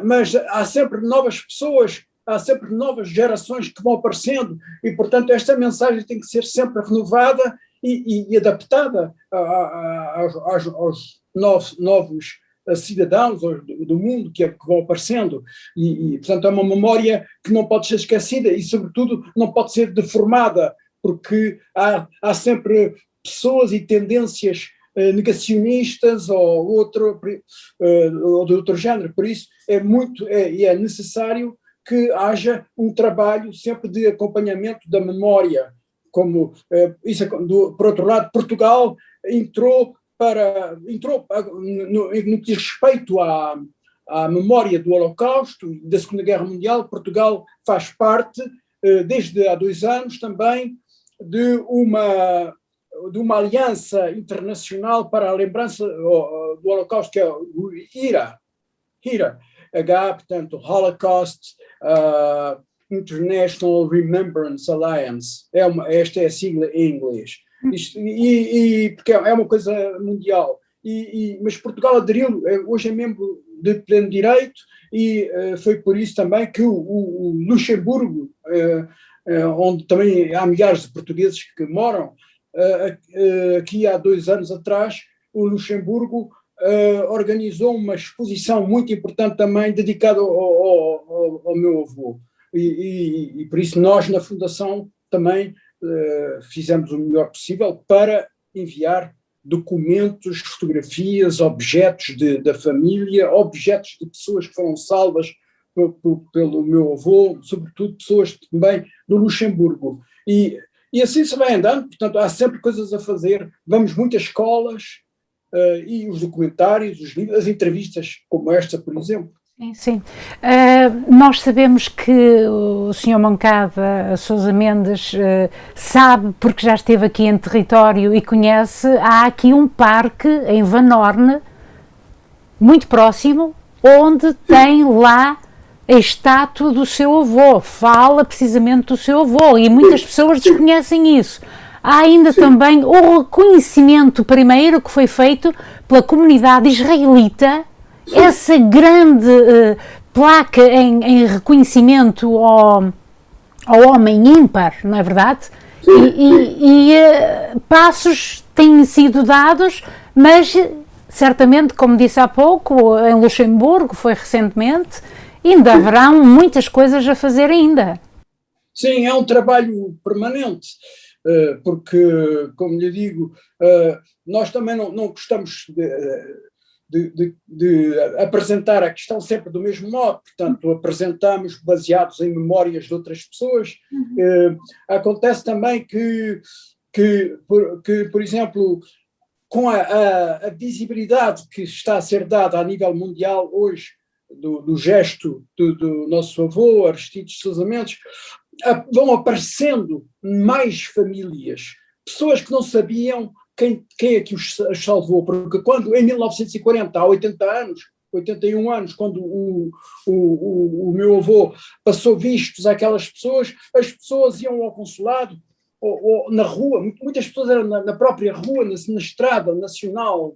mas há sempre novas pessoas, há sempre novas gerações que vão aparecendo, e, portanto, esta mensagem tem que ser sempre renovada e adaptada aos novos cidadãos do mundo que vão aparecendo, e, portanto, é uma memória que não pode ser esquecida e, sobretudo, não pode ser deformada, porque há sempre pessoas e tendências negacionistas ou de outro género. Por isso é necessário que haja um trabalho sempre de acompanhamento da memória. Como por outro lado, Portugal entrou no que diz respeito à memória do Holocausto e da Segunda Guerra Mundial. Portugal faz parte, desde há 2 anos também, de uma aliança internacional para a lembrança do Holocausto, que é o HIRA, portanto, Holocaust International Remembrance Alliance, esta é a sigla em inglês, porque é uma coisa mundial, mas Portugal aderiu, hoje é membro de pleno direito, e foi por isso também que o Luxemburgo onde também há milhares de portugueses que moram. Aqui há 2 anos atrás, o Luxemburgo organizou uma exposição muito importante também dedicada ao meu avô. E por isso nós, na Fundação, também fizemos o melhor possível para enviar documentos, fotografias, objetos da família, objetos de pessoas que foram salvas pelo meu avô, sobretudo pessoas também do Luxemburgo. E assim se vai andando, portanto há sempre coisas a fazer, vamos muitas escolas, e os documentários, os livros, as entrevistas como esta, por exemplo. Sim. Nós sabemos que o Sr. Moncada Sousa Mendes sabe, porque já esteve aqui em território e conhece, há aqui um parque em Vanhorne, muito próximo, onde tem lá a estátua do seu avô, fala precisamente do seu avô, e muitas pessoas desconhecem isso. Há ainda também o reconhecimento primeiro que foi feito pela comunidade israelita, essa grande placa em reconhecimento ao homem ímpar, não é verdade? E passos têm sido dados, mas certamente, como disse há pouco, em Luxemburgo, foi recentemente, ainda haverão muitas coisas a fazer ainda. Sim, é um trabalho permanente. Porque, como lhe digo, nós também não gostamos de apresentar a questão sempre do mesmo modo, portanto, apresentamos baseados em memórias de outras pessoas. Acontece também que, por exemplo, com a visibilidade que está a ser dada a nível mundial hoje do gesto do nosso avô, Aristides Sousa Mendes, vão aparecendo mais famílias, pessoas que não sabiam quem é que os salvou, porque quando em 1940, há 80 anos, 81 anos, quando o meu avô passou vistos àquelas pessoas, as pessoas iam ao consulado ou na rua, muitas pessoas eram na própria rua, na estrada nacional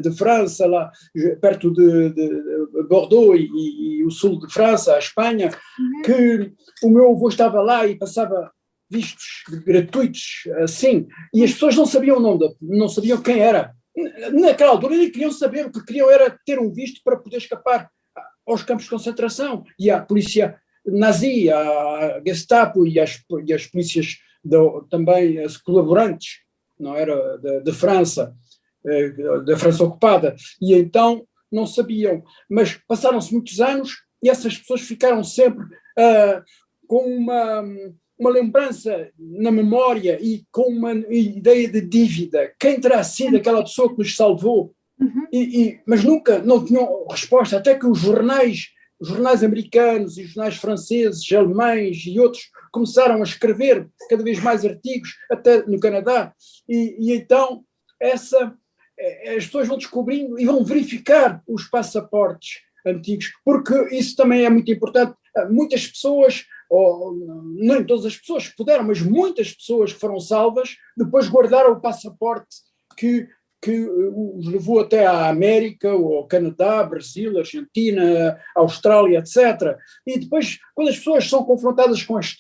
de França, lá perto de Bordeaux e o sul de França, a Espanha, que o meu avô estava lá e passava vistos gratuitos, assim, e as pessoas não sabiam o nome, não sabiam quem era. Naquela altura nem queriam saber, o que queriam era ter um visto para poder escapar aos campos de concentração, e à polícia nazi, à Gestapo e às polícias também as colaborantes, não era, da França ocupada, e então não sabiam, mas passaram-se muitos anos e essas pessoas ficaram sempre com uma lembrança na memória e com uma ideia de dívida. Quem terá sido aquela pessoa que nos salvou? Mas nunca, não tinham resposta, até que os jornais americanos e os jornais franceses, alemães e outros começaram a escrever cada vez mais artigos, até no Canadá, e então as pessoas vão descobrindo e vão verificar os passaportes antigos, porque isso também é muito importante. Muitas pessoas, ou nem todas as pessoas que puderam, mas muitas pessoas que foram salvas, depois guardaram o passaporte que os levou até à América, ou ao Canadá, Brasil, Argentina, Austrália, etc. E depois, quando as pessoas são confrontadas com esse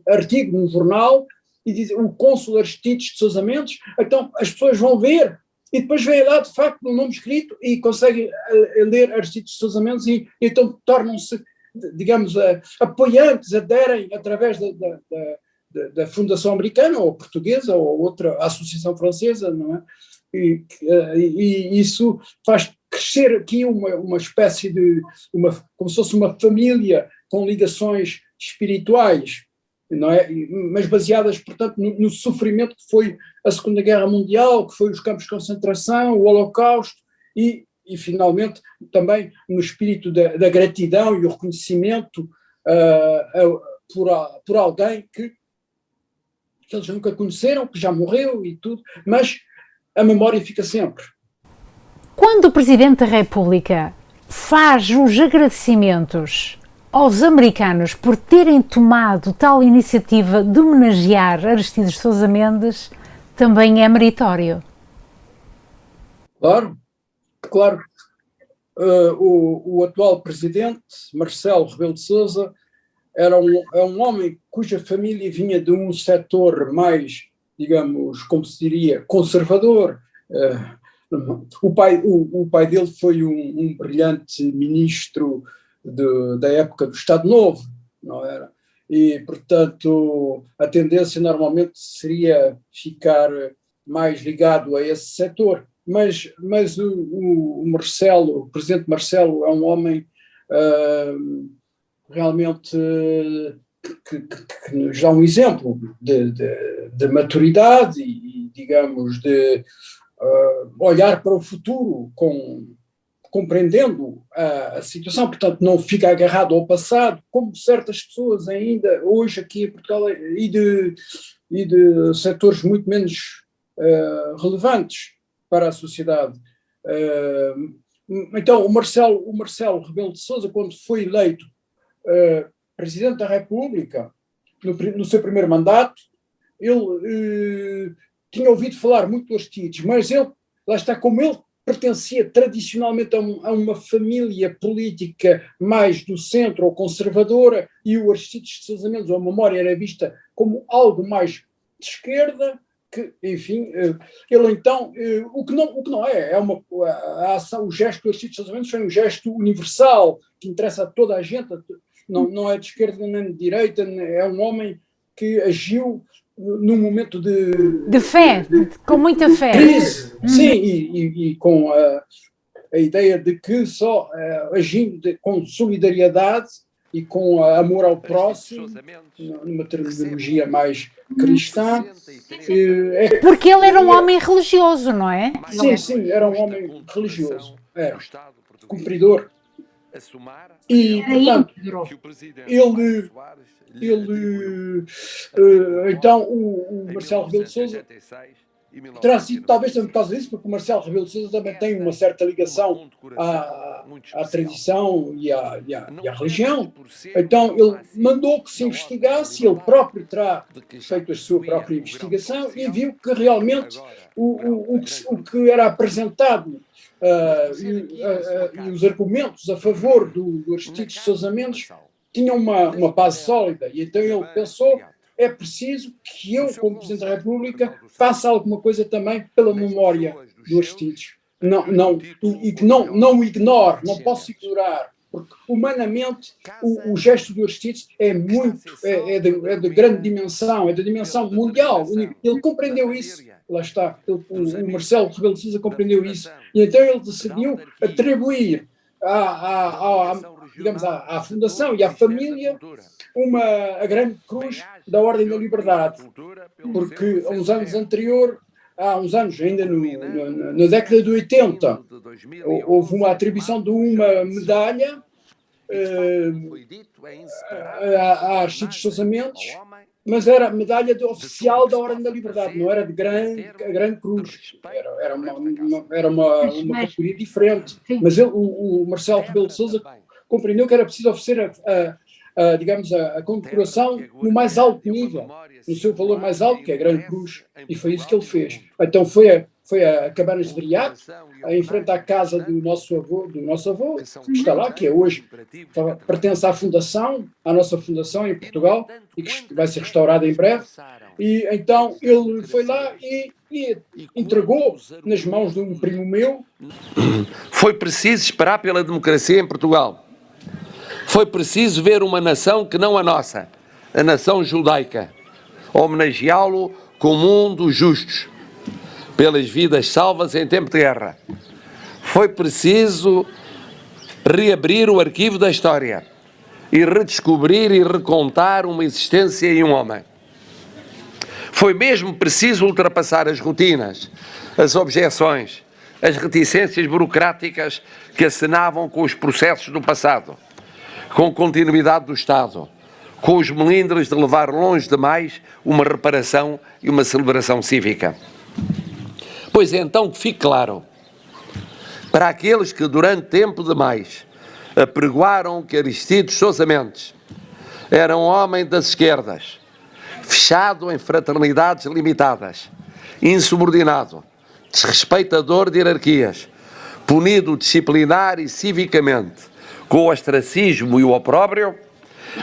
artigo no jornal, e dizem o cônsul Aristides de Sousa Mendes, então as pessoas vão ver, e depois vêm lá, de facto, o nome escrito, e conseguem ler Aristides de Sousa Mendes, e então tornam-se, digamos, apoiantes, aderem através da Fundação Americana, ou Portuguesa, ou outra associação francesa, não é? E isso faz crescer aqui uma espécie de, como se fosse uma família com ligações espirituais, não é? Mas baseadas, portanto, no sofrimento que foi a Segunda Guerra Mundial, que foi os campos de concentração, o Holocausto, e finalmente também no espírito da gratidão e o reconhecimento por alguém que eles nunca conheceram, que já morreu e tudo, mas a memória fica sempre. Quando o Presidente da República faz os agradecimentos aos americanos por terem tomado tal iniciativa de homenagear Aristides Sousa Mendes, também é meritório. Claro. O atual Presidente, Marcelo Rebelo de Sousa, é um homem cuja família vinha de um setor mais, digamos, como se diria, conservador. O pai dele foi um brilhante ministro da época do Estado Novo, não era? E, portanto, a tendência normalmente seria ficar mais ligado a esse setor. Mas o Marcelo, o presidente Marcelo, é um homem realmente que nos dá um exemplo de maturidade e, digamos, de olhar para o futuro compreendendo a situação, portanto não fica agarrado ao passado, como certas pessoas ainda hoje aqui em Portugal e de setores muito menos relevantes para a sociedade. Então o Marcelo Rebelo de Sousa, quando foi eleito Presidente da República, no seu primeiro mandato, ele tinha ouvido falar muito do Aristides, mas ele, lá está, como ele pertencia tradicionalmente a uma família política mais do centro ou conservadora, e o Aristides de Sousa Mendes, a memória era vista como algo mais de esquerda, que, enfim, ele então, o que não é a ação, o gesto do Aristides de Sousa Mendes foi um gesto universal, que interessa a toda a gente, não é de esquerda nem de direita, é um homem que agiu num momento de fé, com muita fé. Crise, sim, e com a ideia de que só agindo com solidariedade e com amor ao próximo, numa terminologia mais cristã. Porque ele era um homem religioso, não é? Sim, era um homem religioso, era cumpridor. E, portanto, então o Marcelo Rebelo de Sousa terá sido, talvez também por causa disso, porque o Marcelo Rebelo de Sousa também tem uma certa ligação à tradição e à religião. Então ele mandou que se investigasse, ele próprio terá feito a sua própria investigação e viu que realmente o que era apresentado e os argumentos a favor do Aristides de Sousa Mendes tinham uma base sólida, e então ele pensou: é preciso que eu, como Presidente da República, faça alguma coisa também pela memória do Aristides. E que não o ignore, não posso ignorar, porque humanamente o gesto do Aristides é de grande dimensão, é da dimensão mundial. Ele compreendeu isso, lá está, o Marcelo Rebelo de Sousa compreendeu isso, e então ele decidiu atribuir digamos, à Fundação e à família a grande cruz da Ordem da Liberdade, porque há uns anos, ainda na década de 80, houve uma atribuição de uma medalha a Aristides de Sousa Mendes, mas era medalha oficial da Ordem da Liberdade, não era de grande cruz, era uma categoria diferente. Mas o Marcelo Rebelo de Sousa compreendeu que era preciso oferecer digamos, a condecoração no mais alto nível, no seu valor mais alto, que é a Grande Cruz, e foi isso que ele fez. Então foi a Cabanas de Viriato, em frente à casa do nosso avô, que está lá, que é hoje, pertence à Fundação, à nossa Fundação em Portugal, e que vai ser restaurada em breve. E então ele foi lá e entregou nas mãos de um primo meu. Foi preciso esperar pela democracia em Portugal. Foi preciso ver uma nação que não a nossa, a nação judaica, homenageá-lo como um dos justos, pelas vidas salvas em tempo de guerra. Foi preciso reabrir o arquivo da história e redescobrir e recontar uma existência e um homem. Foi mesmo preciso ultrapassar as rotinas, as objeções, as reticências burocráticas que acenavam com os processos do passado, com a continuidade do Estado, com os melindres de levar longe demais uma reparação e uma celebração cívica. Pois é, então que fique claro, para aqueles que durante tempo demais apregoaram que Aristides Sousa Mendes era um homem das esquerdas, fechado em fraternidades limitadas, insubordinado, desrespeitador de hierarquias, punido disciplinar e civicamente com o ostracismo e o opróbrio,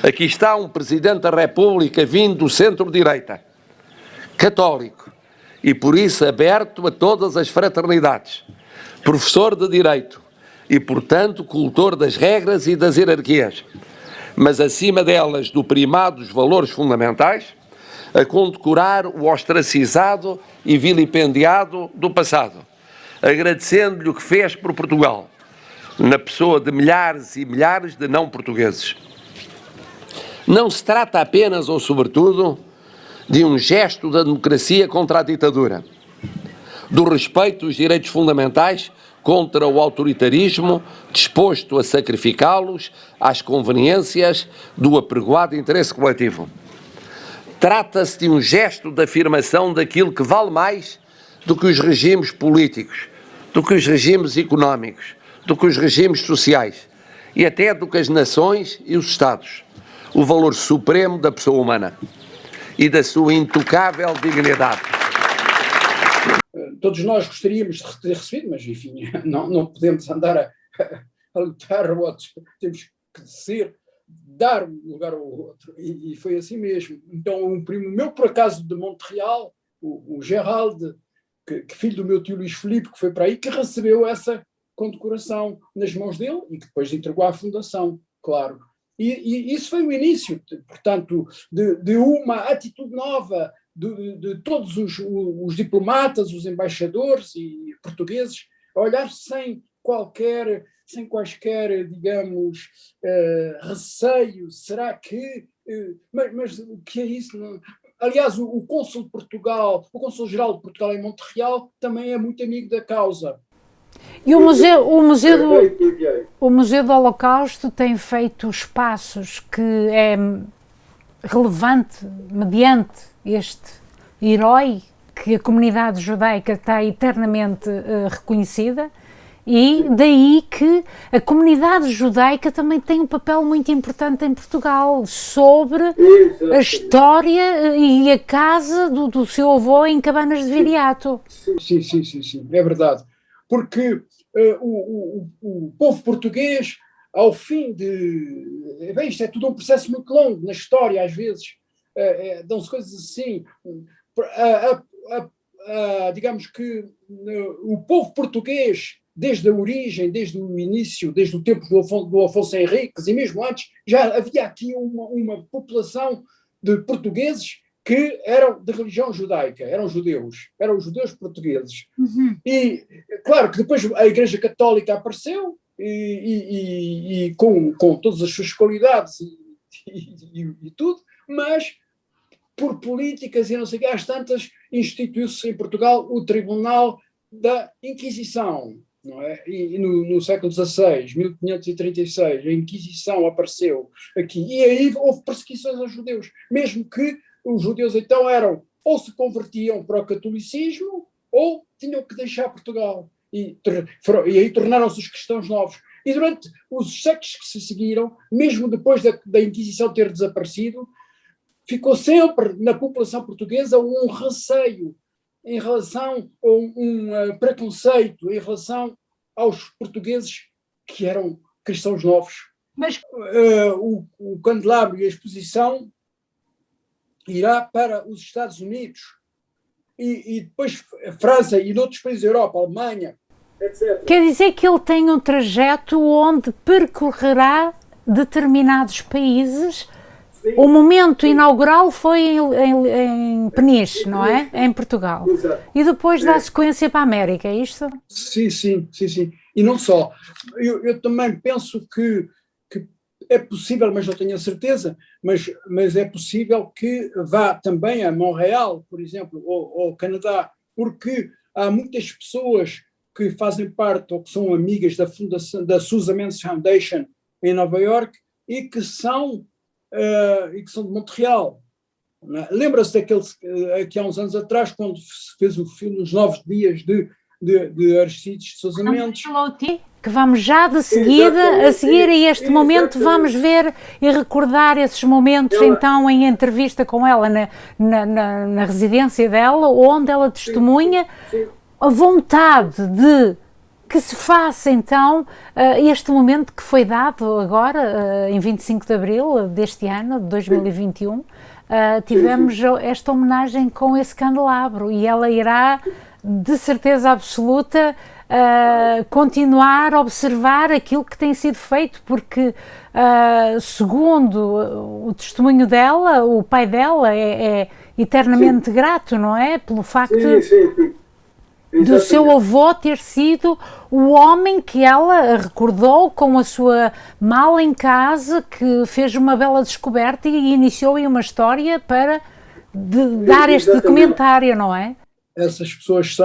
Aqui está um Presidente da República vindo do centro-direita, católico, e por isso aberto a todas as fraternidades, professor de Direito e, portanto, cultor das regras e das hierarquias, mas acima delas do primado dos valores fundamentais, a condecorar o ostracizado e vilipendiado do passado, agradecendo-lhe o que fez por Portugal, na pessoa de milhares e milhares de não-portugueses. Não se trata apenas, ou sobretudo, de um gesto da democracia contra a ditadura, do respeito dos direitos fundamentais contra o autoritarismo, disposto a sacrificá-los às conveniências do apregoado interesse coletivo. Trata-se de um gesto de afirmação daquilo que vale mais do que os regimes políticos, do que os regimes económicos, do que os regimes sociais e até do que as nações e os Estados. O valor supremo da pessoa humana e da sua intocável dignidade. Todos nós gostaríamos de ter recebido, mas enfim, não podemos andar a lutar a outros, temos que dar um lugar ao outro, e foi assim mesmo. Então um primo meu, por acaso, de Montreal, o Gerald, que filho do meu tio Luís Filipe, que foi para aí, que recebeu essa condecoração nas mãos dele e que depois entregou à Fundação, claro. E isso foi o início, portanto, de uma atitude nova de todos os diplomatas, os embaixadores e portugueses, a olhar sem quaisquer, digamos, receio. Será que... Mas o que é isso? Aliás, o cônsul de Portugal, o cônsul-geral de Portugal em Montreal, também é muito amigo da causa. E o Museu do Holocausto tem feito espaços que é relevante mediante este herói que a comunidade judaica está eternamente reconhecida, e daí que a comunidade judaica também tem um papel muito importante em Portugal sobre a história e a casa do seu avô em Cabanas de Viriato. Sim, é verdade. Porque o povo português, ao fim de... Bem, isto é tudo um processo muito longo na história, às vezes. Dão-se coisas assim. Digamos que o povo português, desde a origem, desde o início, desde o tempo do Afonso Henriques e mesmo antes, já havia aqui uma população de portugueses que eram de religião judaica, eram judeus portugueses. Uhum. E claro que depois a Igreja Católica apareceu e com todas as suas qualidades e tudo, mas por políticas e não sei o que, às tantas instituiu-se em Portugal o Tribunal da Inquisição, não é? E no século XVI, 1536, a Inquisição apareceu aqui, e aí houve perseguições aos judeus, mesmo que os judeus então ou se convertiam para o catolicismo ou tinham que deixar Portugal, e aí tornaram-se os cristãos novos. E durante os séculos que se seguiram, mesmo depois da Inquisição ter desaparecido, ficou sempre na população portuguesa um receio em relação a um preconceito em relação aos portugueses que eram cristãos novos. Mas o candelabro e a exposição irá para os Estados Unidos e depois a França e outros países da Europa, a Alemanha, etc. Quer dizer que ele tem um trajeto onde percorrerá determinados países. Sim. O momento inaugural foi em Peniche, não é? Em Portugal. Exato. E depois dá sequência para a América, é isto? Sim. E não só. Eu também penso que é possível, mas não tenho a certeza, mas é possível que vá também a Montreal, por exemplo, ou ao Canadá, porque há muitas pessoas que fazem parte ou que são amigas da fundação da Susan Men's Foundation em Nova York e que são de Montreal. Lembra-se daquele que há uns anos atrás, quando se fez o filme Os 9 Dias de Aristides de Sousa Mendes, que vamos já de seguida, a seguir a este momento, vamos ver e recordar esses momentos, então, em entrevista com ela na residência dela, onde ela testemunha a vontade de que se faça então este momento que foi dado agora, em 25 de Abril deste ano, de 2021, tivemos esta homenagem com esse candelabro e ela irá, de certeza absoluta, continuar a observar aquilo que tem sido feito, porque segundo o testemunho dela, o pai dela é eternamente grato, não é? Pelo facto do seu avô ter sido o homem que ela recordou com a sua mala em casa, que fez uma bela descoberta e iniciou aí uma história para dar este documentário, não é? Essas pessoas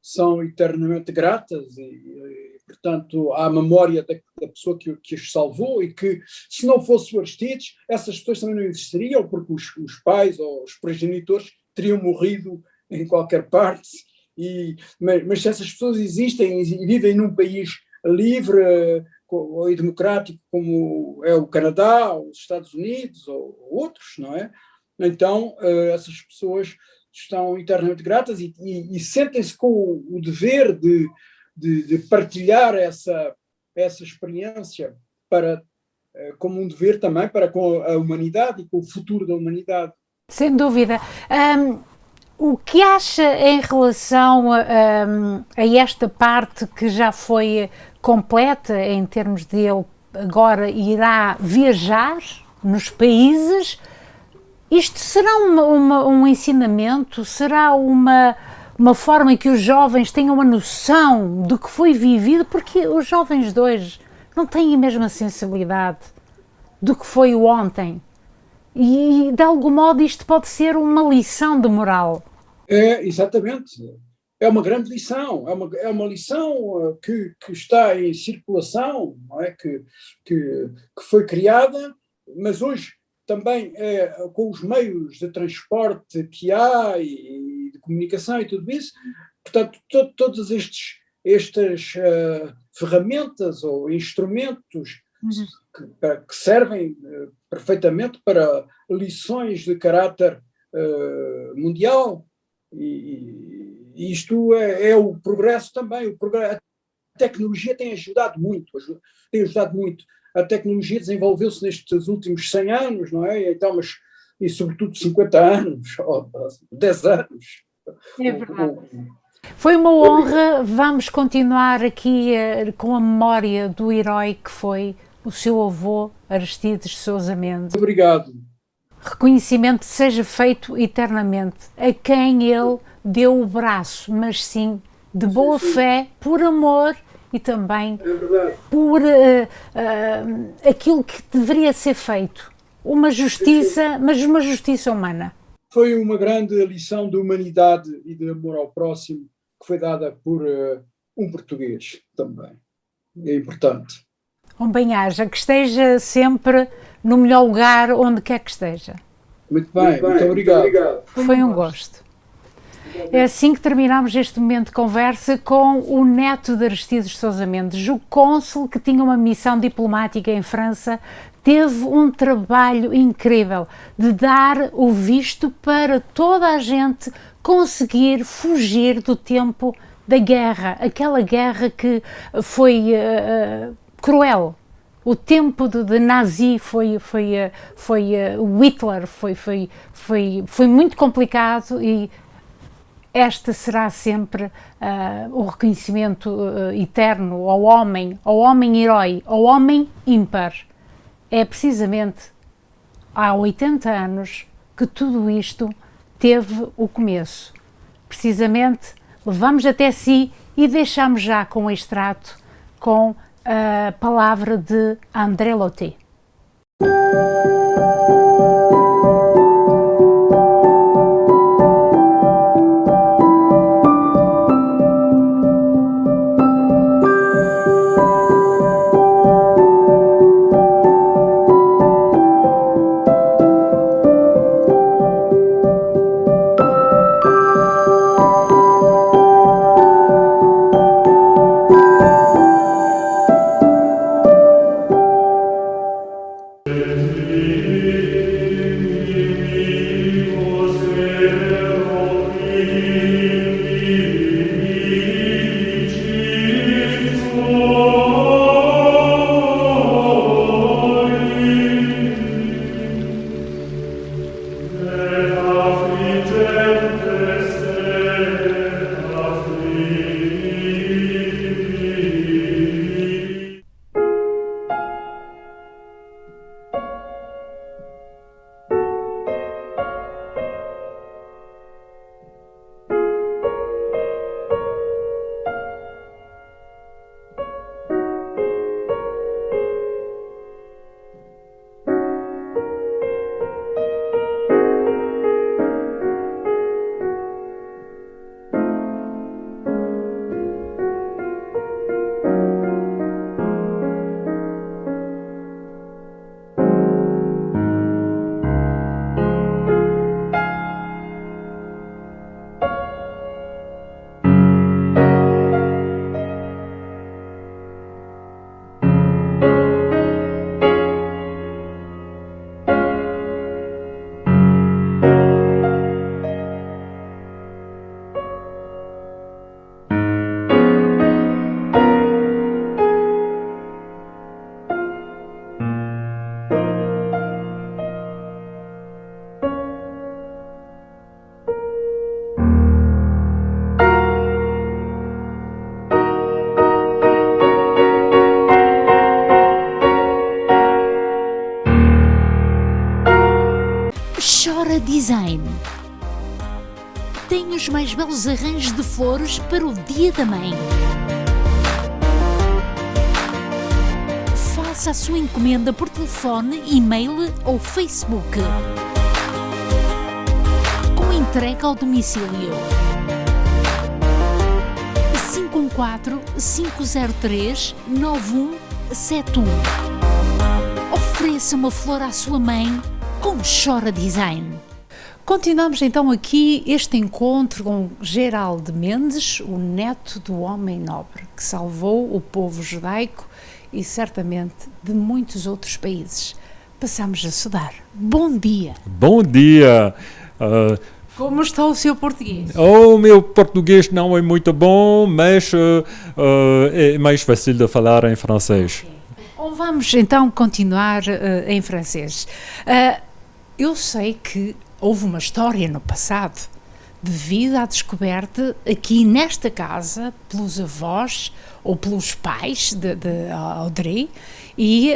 são eternamente gratas e, portanto, há a memória da pessoa que os salvou e que, se não fosse o Aristides, essas pessoas também não existiriam, porque os pais ou os progenitores teriam morrido em qualquer parte. Mas se essas pessoas existem e vivem num país livre e democrático como é o Canadá, ou os Estados Unidos, ou outros, não é? Então, essas pessoas estão eternamente gratas e sentem-se com o dever de partilhar essa experiência como um dever também para com a humanidade e com o futuro da humanidade. Sem dúvida. O que acha em relação a esta parte que já foi completa, em termos de ele agora irá viajar nos países? Isto será um ensinamento? Será uma forma em que os jovens tenham uma noção do que foi vivido? Porque os jovens de hoje não têm a mesma sensibilidade do que foi o ontem. E, de algum modo, isto pode ser uma lição de moral. Exatamente. É uma grande lição. É uma lição que está em circulação, não é? Que foi criada, mas hoje também com os meios de transporte que há e de comunicação e tudo isso, portanto, todas estas ferramentas ou instrumentos que servem perfeitamente para lições de caráter mundial, e isto é o progresso também. A tecnologia tem ajudado muito. A tecnologia desenvolveu-se nestes últimos 100 anos, não é? Então, e sobretudo 50 anos, ou 10 anos. É verdade. Foi uma honra. Vamos continuar aqui com a memória do herói que foi o seu avô, Aristides Sousa Mendes. Obrigado. Reconhecimento seja feito eternamente a quem ele deu o braço, mas sim de boa fé, por amor e também por aquilo que deveria ser feito. Uma justiça, mas uma justiça humana. Foi uma grande lição de humanidade e de amor ao próximo que foi dada por um português também. É importante. Bem-aja, que esteja sempre no melhor lugar, onde quer que esteja. Muito bem, muito obrigado. Foi um gosto. É assim que terminamos este momento de conversa com o neto de Aristides Sousa Mendes. O cônsul, que tinha uma missão diplomática em França, teve um trabalho incrível de dar o visto para toda a gente conseguir fugir do tempo da guerra, aquela guerra que foi cruel. O tempo de Nazi foi Hitler, foi muito complicado e este será sempre o reconhecimento eterno ao homem herói, ao homem ímpar. É precisamente há 80 anos que tudo isto teve o começo. Precisamente levamos até si e deixamos já com o extrato com a palavra de André Lotté. tem os mais belos arranjos de flores para o Dia da Mãe. Faça a sua encomenda por telefone, e-mail ou Facebook. Com entrega ao domicílio. 514-503-9171. Ofereça uma flor à sua mãe com Chora Design. Continuamos então aqui este encontro com Geraldo Mendes, o neto do homem nobre, que salvou o povo judaico e certamente de muitos outros países. Passamos a saudar. Bom dia! Bom dia! Como está o seu português? O meu português não é muito bom, mas é mais fácil de falar em francês. Okay. Vamos então continuar em francês. Eu sei que houve uma história no passado, devido à descoberta aqui nesta casa, pelos avós ou pelos pais de Audrey, e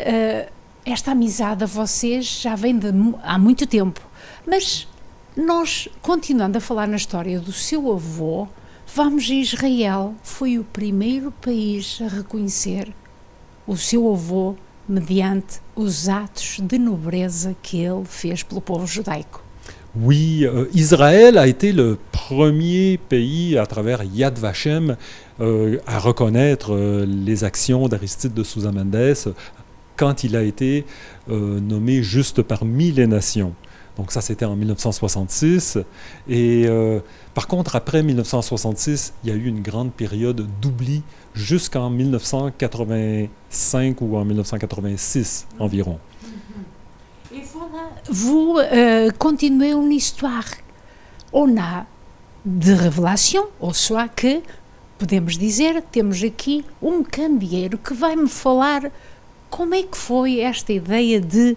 esta amizade a vocês já vem há muito tempo. Mas nós, continuando a falar na história do seu avô, vamos a Israel. Foi o primeiro país a reconhecer o seu avô mediante os atos de nobreza que ele fez pelo povo judaico. Oui, Israël a été le premier pays à travers Yad Vashem à reconnaître les actions d'Aristide de Sousa Mendes quand il a été nommé juste parmi les nations. Donc ça, c'était en 1966. Et par contre, après 1966, il y a eu une grande période d'oubli jusqu'en 1985 ou en 1986 environ. Et voilà, vous continuez une histoire. On a de revelação, ou seja, que podemos dizer, temos aqui candeeiro que vai me falar como é que foi esta ideia de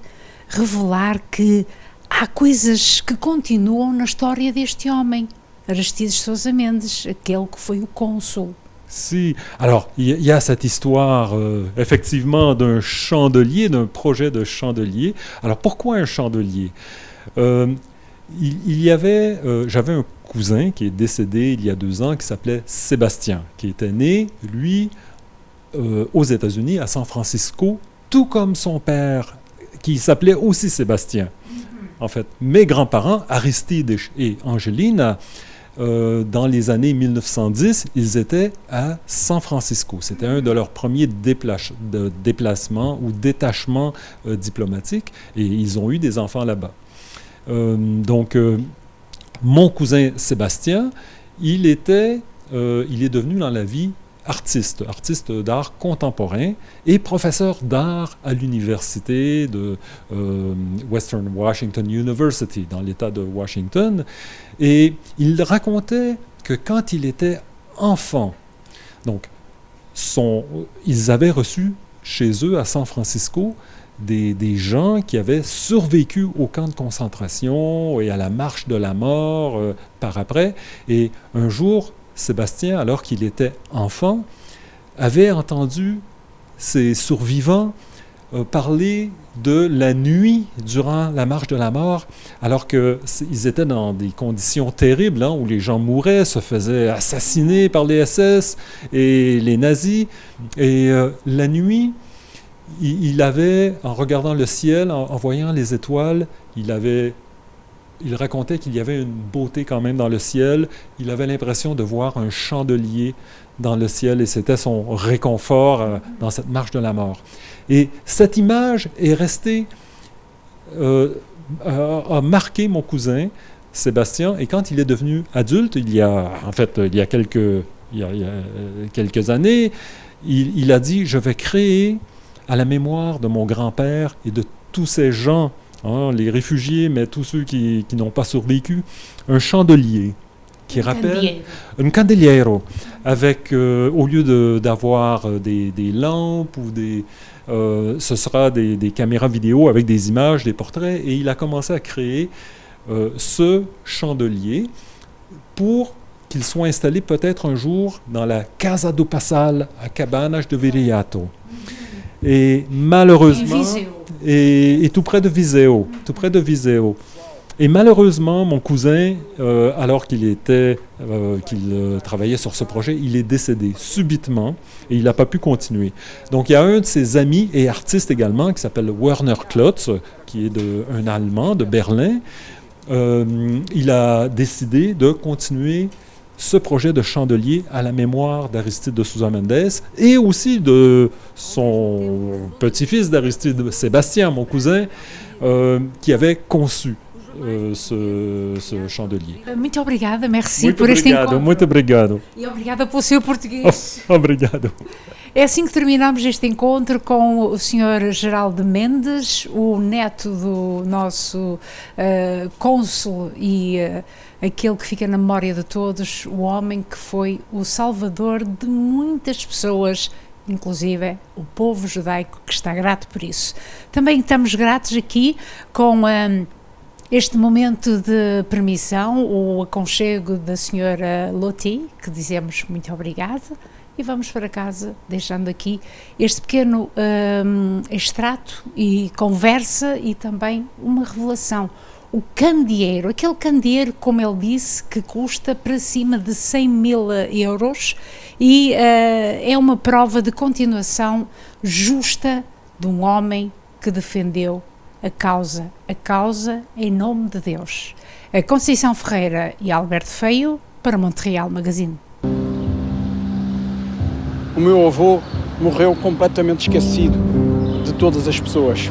revelar que há coisas que continuam na história deste homem, Aristides Sousa Mendes, aquele que foi o cônsul. Si, alors il y a cette histoire effectivement d'un chandelier, d'un projet de chandelier. Alors pourquoi un chandelier? J'avais un cousin qui est décédé il y a 2 ans qui s'appelait Sébastien, qui était né, lui, aux États-Unis, à San Francisco, tout comme son père, qui s'appelait aussi Sébastien. En fait, mes grands-parents, Aristide et Angelina, dans les années 1910, ils étaient à San Francisco. C'était un de leurs premiers déplacements ou détachements diplomatiques, et ils ont eu des enfants là-bas. Donc, mon cousin Sébastien, il est devenu dans la vie artiste d'art contemporain et professeur d'art à l'université de Western Washington University, dans l'État de Washington. Et il racontait que quand il était enfant, donc ils avaient reçu chez eux à San Francisco des gens qui avaient survécu au camp de concentration et à la marche de la mort par après. Et un jour, Sébastien, alors qu'il était enfant, avait entendu ces survivants parler de la nuit durant la marche de la mort, alors qu'ils étaient dans des conditions terribles, où les gens mouraient, se faisaient assassiner par les SS et les nazis. Et la nuit, il avait, en regardant le ciel, en voyant les étoiles, il racontait qu'il y avait une beauté quand même dans le ciel. Il avait l'impression de voir un chandelier dans le ciel et c'était son réconfort dans cette marche de la mort. Et cette image est restée, a marqué mon cousin Sébastien. Et quand il est devenu adulte, il y a quelques années, il a dit « Je vais créer à la mémoire de mon grand-père et de tous ces gens, les réfugiés, mais tous ceux qui n'ont pas survécu, un chandelier qui rappelle un candelero, avec au lieu d'avoir des lampes ou ce sera des caméras vidéo avec des images, des portraits, et il a commencé à créer ce chandelier pour qu'il soit installé peut-être un jour dans la Casa do Passal à Cabanas de Viriato. Et malheureusement, et tout près de Viseu, Et malheureusement, mon cousin, alors qu'il travaillait sur ce projet, il est décédé subitement et il n'a pas pu continuer. Donc il y a un de ses amis et artiste également qui s'appelle Werner Klotz, qui est un Allemand de Berlin. Il a décidé de continuer ce projet de chandelier à la mémoire d'Aristide de Sousa Mendes et aussi de son petit-fils d'Aristide, Sébastien, mon cousin, qui avait conçu ce chandelier. Muito obrigada, merci Muito por este obrigado, encontro. muito obrigado. E obrigada pelo seu português. Obrigado. É assim que terminamos este encontro com o Sr. Geraldo Mendes, o neto do nosso cônsul e aquele que fica na memória de todos, o homem que foi o salvador de muitas pessoas, inclusive o povo judaico, que está grato por isso. Também estamos gratos aqui com este momento de permissão, o aconchego da senhora Loti, que dizemos muito obrigada, e vamos para casa, deixando aqui este pequeno extrato e conversa e também uma revelação. O candeeiro, aquele candeeiro, como ele disse, que custa para cima de 100.000 euros e é uma prova de continuação justa de um homem que defendeu a causa em nome de Deus. A Conceição Ferreira e Alberto Feio para Montreal Magazine. O meu avô morreu completamente esquecido de todas as pessoas.